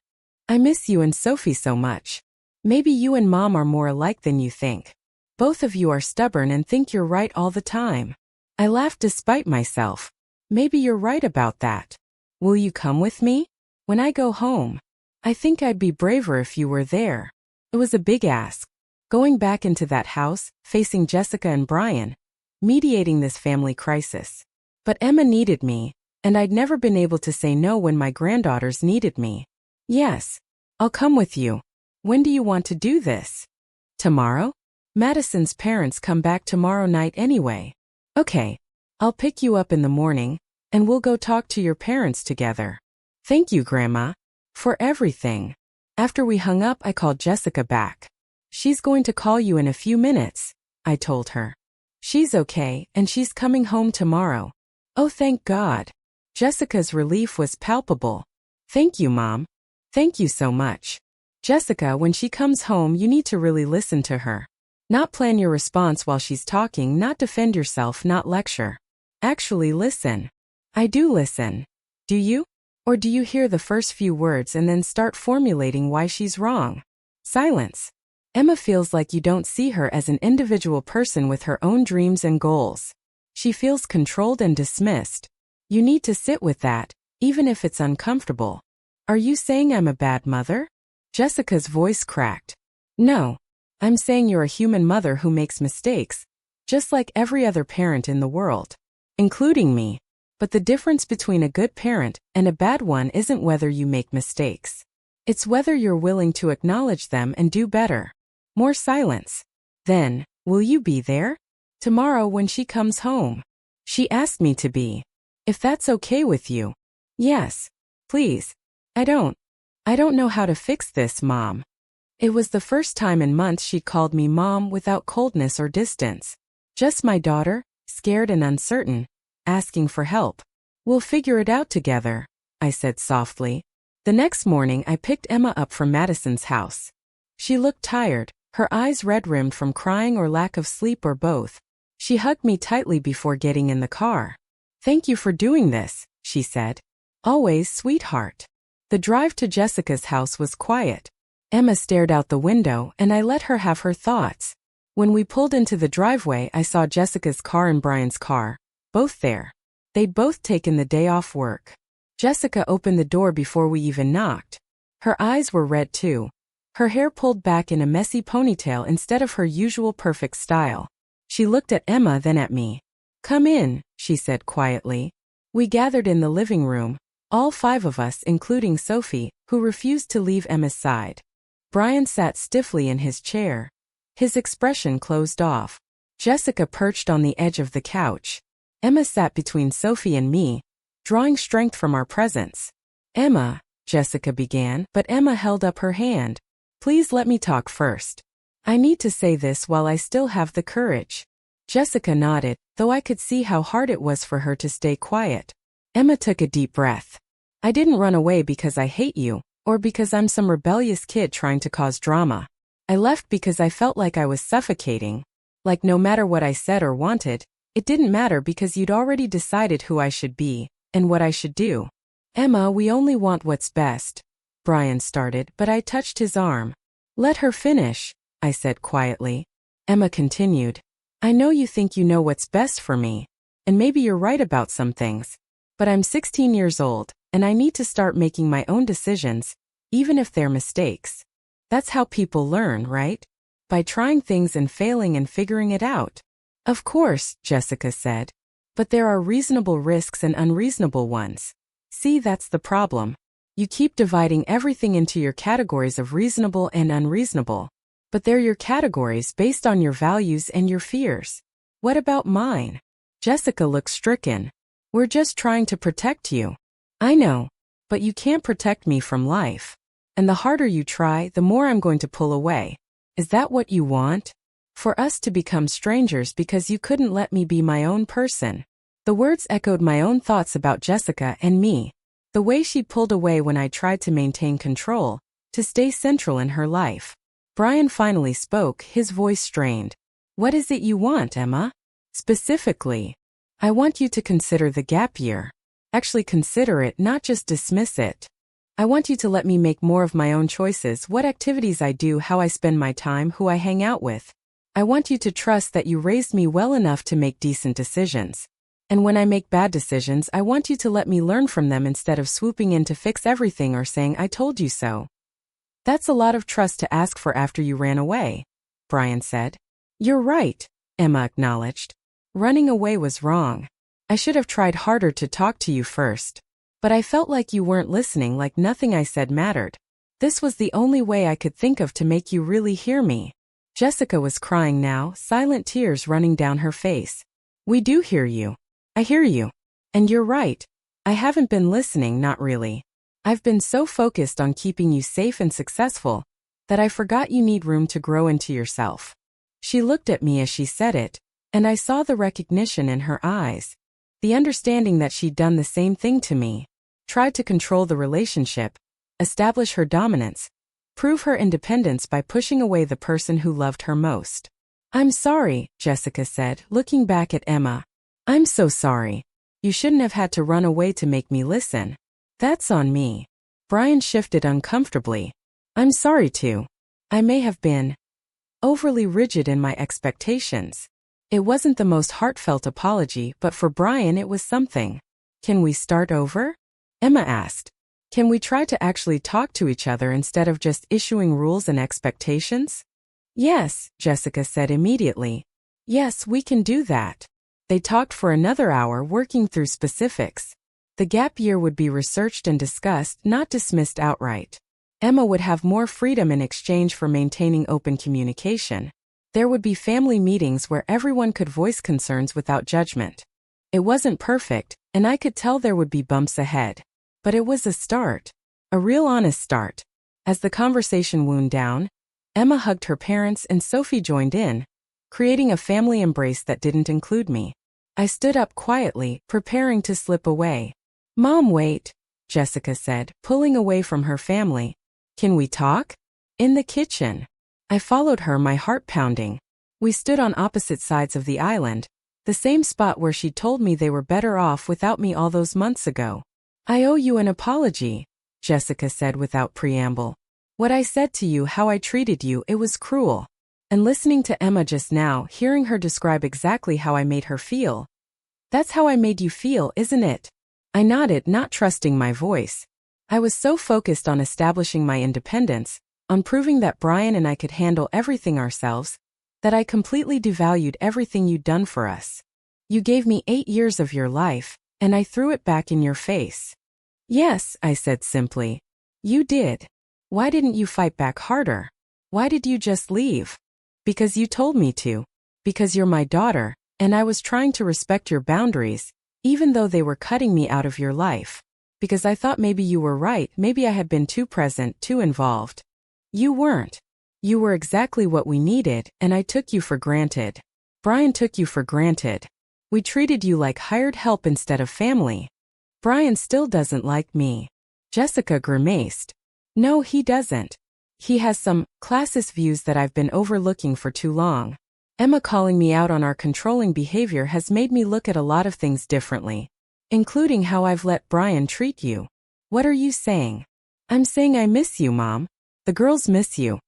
I miss you and Sophie so much. Maybe you and Mom are more alike than you think. Both of you are stubborn and think you're right all the time. I laughed despite myself. Maybe you're right about that. Will you come with me? When I go home. I think I'd be braver if you were there. It was a big ask. Going back into that house, facing Jessica and Brian, mediating this family crisis. But Emma needed me, and I'd never been able to say no when my granddaughters needed me. Yes, I'll come with you. When do you want to do this? Tomorrow? Madison's parents come back tomorrow night anyway. Okay, I'll pick you up in the morning, and we'll go talk to your parents together. Thank you, Grandma, for everything. After we hung up, I called Jessica back. She's going to call you in a few minutes, I told her. She's okay, and she's coming home tomorrow. Oh, thank God. Jessica's relief was palpable. Thank you, Mom. Thank you so much. Jessica, when she comes home, you need to really listen to her. Not plan your response while she's talking, not defend yourself, not lecture. Actually listen. I do listen. Do you? Or do you hear the first few words and then start formulating why she's wrong? Silence. Emma feels like you don't see her as an individual person with her own dreams and goals. She feels controlled and dismissed. You need to sit with that, even if it's uncomfortable. Are you saying I'm a bad mother? Jessica's voice cracked. No. I'm saying you're a human mother who makes mistakes, just like every other parent in the world, including me. But the difference between a good parent and a bad one isn't whether you make mistakes. It's whether you're willing to acknowledge them and do better. More silence. Then, will you be there? Tomorrow when she comes home. She asked me to be. If that's okay with you. Yes. Please. I don't know how to fix this, Mom. It was the first time in months she called me Mom without coldness or distance. Just my daughter, scared and uncertain, asking for help. We'll figure it out together, I said softly. The next morning I picked Emma up from Madison's house. She looked tired, her eyes red-rimmed from crying or lack of sleep or both. She hugged me tightly before getting in the car. Thank you for doing this, she said. Always, sweetheart. The drive to Jessica's house was quiet. Emma stared out the window and I let her have her thoughts. When we pulled into the driveway, I saw Jessica's car and Brian's car, both there. They'd both taken the day off work. Jessica opened the door before we even knocked. Her eyes were red too. Her hair pulled back in a messy ponytail instead of her usual perfect style. She looked at Emma, then at me. Come in, she said quietly. We gathered in the living room, all 5 of us including Sophie, who refused to leave Emma's side. Brian sat stiffly in his chair. His expression closed off. Jessica perched on the edge of the couch. Emma sat between Sophie and me, drawing strength from our presence. Emma, Jessica began, but Emma held up her hand. Please let me talk first. I need to say this while I still have the courage. Jessica nodded, though I could see how hard it was for her to stay quiet. Emma took a deep breath. I didn't run away because I hate you, or because I'm some rebellious kid trying to cause drama. I left because I felt like I was suffocating. Like no matter what I said or wanted, it didn't matter because you'd already decided who I should be, and what I should do. Emma, we only want what's best. Brian started, but I touched his arm. Let her finish, I said quietly. Emma continued. I know you think you know what's best for me, and maybe you're right about some things. But I'm 16 years old, and I need to start making my own decisions, even if they're mistakes. That's how people learn, right? By trying things and failing and figuring it out. Of course, Jessica said. But there are reasonable risks and unreasonable ones. See, that's the problem. You keep dividing everything into your categories of reasonable and unreasonable. But they're your categories based on your values and your fears. What about mine? Jessica looked stricken. We're just trying to protect you. I know. But you can't protect me from life. And the harder you try, the more I'm going to pull away. Is that what you want? For us to become strangers because you couldn't let me be my own person. The words echoed my own thoughts about Jessica and me. The way she pulled away when I tried to maintain control, to stay central in her life. Brian finally spoke, his voice strained. What is it you want, Emma? Specifically, I want you to consider the gap year. Actually consider it, not just dismiss it. I want you to let me make more of my own choices, what activities I do, how I spend my time, who I hang out with. I want you to trust that you raised me well enough to make decent decisions. And when I make bad decisions, I want you to let me learn from them instead of swooping in to fix everything or saying I told you so. That's a lot of trust to ask for after you ran away, Brian said. You're right, Emma acknowledged. Running away was wrong. I should have tried harder to talk to you first. But I felt like you weren't listening, like nothing I said mattered. This was the only way I could think of to make you really hear me. Jessica was crying now, silent tears running down her face. We do hear you. I hear you. And you're right. I haven't been listening, not really. I've been so focused on keeping you safe and successful that I forgot you need room to grow into yourself. She looked at me as she said it, and I saw the recognition in her eyes. The understanding that she'd done the same thing to me. Tried to control the relationship, establish her dominance, prove her independence by pushing away the person who loved her most. I'm sorry, Jessica said, looking back at Emma. I'm so sorry. You shouldn't have had to run away to make me listen. That's on me. Brian shifted uncomfortably. I'm sorry too. I may have been overly rigid in my expectations. It wasn't the most heartfelt apology, but for Brian it was something. Can we start over? Emma asked. Can we try to actually talk to each other instead of just issuing rules and expectations? Yes, Jessica said immediately. Yes, we can do that. They talked for another hour, working through specifics. The gap year would be researched and discussed, not dismissed outright. Emma would have more freedom in exchange for maintaining open communication. There would be family meetings where everyone could voice concerns without judgment. It wasn't perfect, and I could tell there would be bumps ahead. But it was a start. A real honest start. As the conversation wound down, Emma hugged her parents and Sophie joined in, creating a family embrace that didn't include me. I stood up quietly, preparing to slip away. Mom, wait, Jessica said, pulling away from her family. Can we talk? In the kitchen. I followed her, my heart pounding. We stood on opposite sides of the island, the same spot where she told me they were better off without me all those months ago. I owe you an apology, Jessica said without preamble. What I said to you, how I treated you, it was cruel. And listening to Emma just now, hearing her describe exactly how I made her feel. That's how I made you feel, isn't it? I nodded, not trusting my voice. I was so focused on establishing my independence, on proving that Brian and I could handle everything ourselves, that I completely devalued everything you'd done for us. You gave me 8 years of your life, and I threw it back in your face. Yes, I said simply. You did. Why didn't you fight back harder? Why did you just leave? Because you told me to. Because you're my daughter, and I was trying to respect your boundaries, even though they were cutting me out of your life. Because I thought maybe you were right, maybe I had been too present, too involved. You weren't. You were exactly what we needed, and I took you for granted. Brian took you for granted. We treated you like hired help instead of family. Brian still doesn't like me. Jessica grimaced. No, he doesn't. He has some classist views that I've been overlooking for too long. Emma calling me out on our controlling behavior has made me look at a lot of things differently, including how I've let Brian treat you. What are you saying? I'm saying I miss you, Mom. The girls miss you.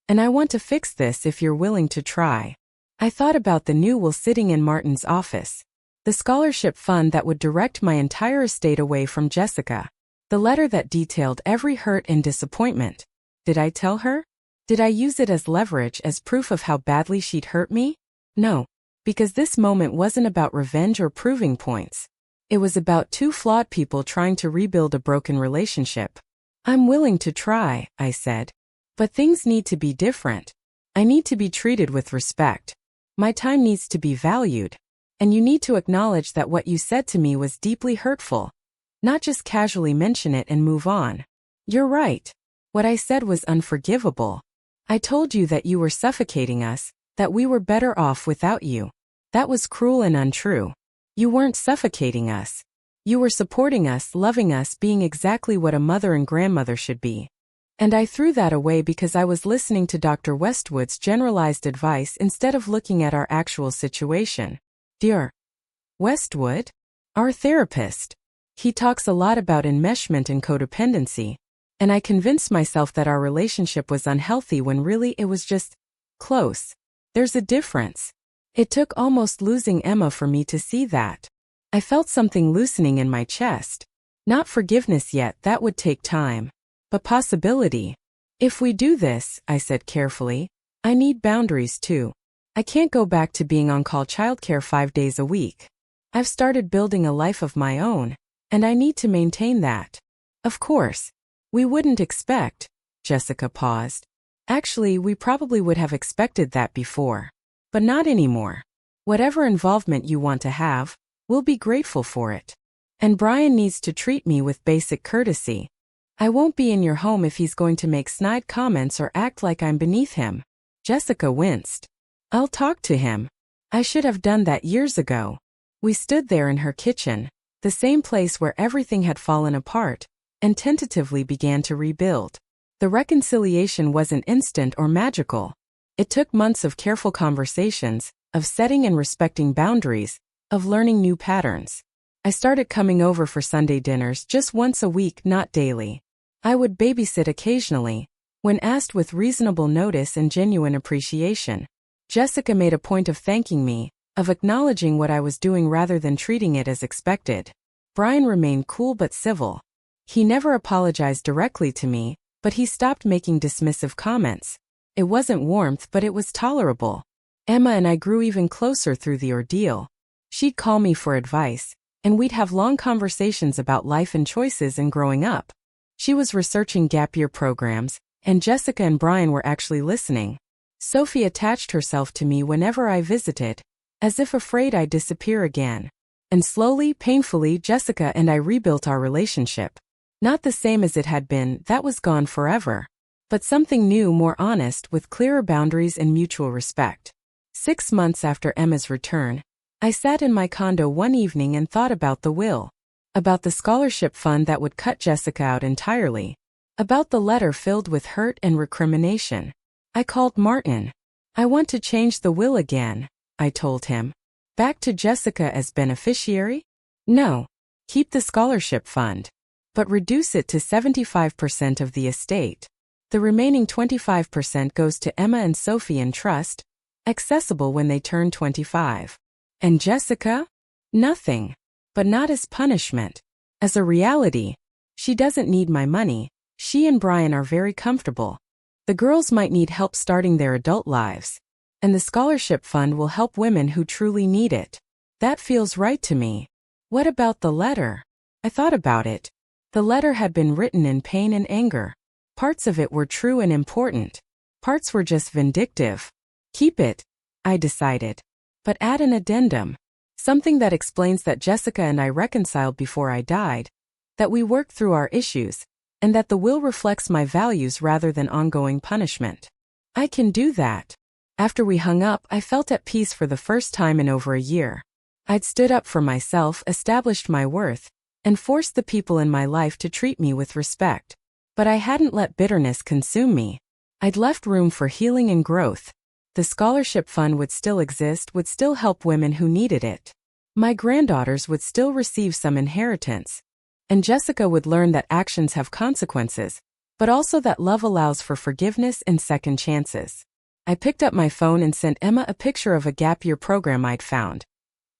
And I want to fix this if you're willing to try. I thought about the new will sitting in Martin's office. The scholarship fund that would direct my entire estate away from Jessica. The letter that detailed every hurt and disappointment. Did I tell her? Did I use it as leverage, as proof of how badly she'd hurt me? No, because this moment wasn't about revenge or proving points. It was about two flawed people trying to rebuild a broken relationship. I'm willing to try, I said. But things need to be different. I need to be treated with respect. My time needs to be valued. And you need to acknowledge that what you said to me was deeply hurtful. Not just casually mention it and move on. You're right. What I said was unforgivable. I told you that you were suffocating us, that we were better off without you. That was cruel and untrue. You weren't suffocating us. You were supporting us, loving us, being exactly what a mother and grandmother should be. And I threw that away because I was listening to Dr. Westwood's generalized advice instead of looking at our actual situation. Dear Westwood? Our therapist. He talks a lot about enmeshment and codependency. And I convinced myself that our relationship was unhealthy when really it was just close. There's a difference. It took almost losing Emma for me to see that. I felt something loosening in my chest. Not forgiveness yet, that would take time. But possibility. If we do this, I said carefully, I need boundaries too. I can't go back to being on-call childcare 5 days a week. I've started building a life of my own, and I need to maintain that. Of course. We wouldn't expect, Jessica paused. Actually, we probably would have expected that before. But not anymore. Whatever involvement you want to have, we'll be grateful for it. And Brian needs to treat me with basic courtesy. I won't be in your home if he's going to make snide comments or act like I'm beneath him. Jessica winced. I'll talk to him. I should have done that years ago. We stood there in her kitchen, the same place where everything had fallen apart, and tentatively began to rebuild. The reconciliation wasn't instant or magical. It took months of careful conversations, of setting and respecting boundaries, of learning new patterns. I started coming over for Sunday dinners just once a week, not daily. I would babysit occasionally, when asked with reasonable notice and genuine appreciation. Jessica made a point of thanking me, of acknowledging what I was doing rather than treating it as expected. Brian remained cool but civil. He never apologized directly to me, but he stopped making dismissive comments. It wasn't warmth, but it was tolerable. Emma and I grew even closer through the ordeal. She'd call me for advice, and we'd have long conversations about life and choices and growing up. She was researching gap year programs, and Jessica and Brian were actually listening. Sophie attached herself to me whenever I visited, as if afraid I'd disappear again. And slowly, painfully, Jessica and I rebuilt our relationship. Not the same as it had been, that was gone forever. But something new, more honest, with clearer boundaries and mutual respect. 6 months after Emma's return, I sat in my condo one evening and thought about the will. About the scholarship fund that would cut Jessica out entirely. About the letter filled with hurt and recrimination. I called Martin. I want to change the will again, I told him. Back to Jessica as beneficiary? No. Keep the scholarship fund. But reduce it to 75% of the estate. The remaining 25% goes to Emma and Sophie in trust, accessible when they turn 25. And Jessica? Nothing. But not as punishment. As a reality. She doesn't need my money. She and Brian are very comfortable. The girls might need help starting their adult lives. And the scholarship fund will help women who truly need it. That feels right to me. What about the letter? I thought about it. The letter had been written in pain and anger. Parts of it were true and important. Parts were just vindictive. Keep it, I decided. But add an addendum. Something that explains that Jessica and I reconciled before I died, that we worked through our issues, and that the will reflects my values rather than ongoing punishment. I can do that. After we hung up, I felt at peace for the first time in over a year. I'd stood up for myself, established my worth, and forced the people in my life to treat me with respect. But I hadn't let bitterness consume me. I'd left room for healing and growth. The scholarship fund would still exist, would still help women who needed it. My granddaughters would still receive some inheritance. And Jessica would learn that actions have consequences, but also that love allows for forgiveness and second chances. I picked up my phone and sent Emma a picture of a gap year program I'd found.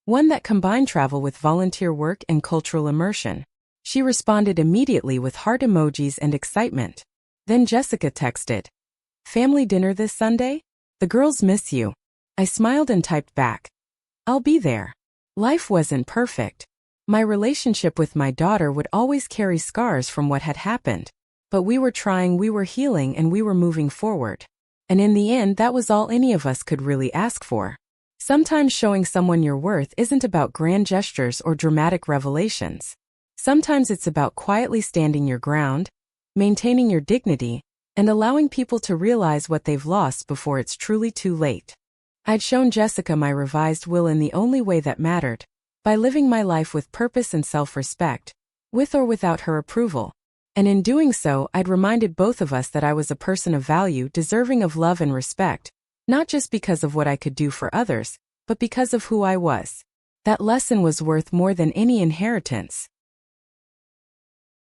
One that combined travel with volunteer work and cultural immersion. She responded immediately with heart emojis and excitement. Then Jessica texted, "Family dinner this Sunday? The girls miss you." I smiled and typed back, "I'll be there." Life wasn't perfect. My relationship with my daughter would always carry scars from what had happened. But we were trying, we were healing, and we were moving forward. And in the end, that was all any of us could really ask for. Sometimes showing someone your worth isn't about grand gestures or dramatic revelations. Sometimes it's about quietly standing your ground, maintaining your dignity, and allowing people to realize what they've lost before it's truly too late. I'd shown Jessica my revised will in the only way that mattered, by living my life with purpose and self-respect, with or without her approval. And in doing so, I'd reminded both of us that I was a person of value, deserving of love and respect, not just because of what I could do for others, but because of who I was. That lesson was worth more than any inheritance.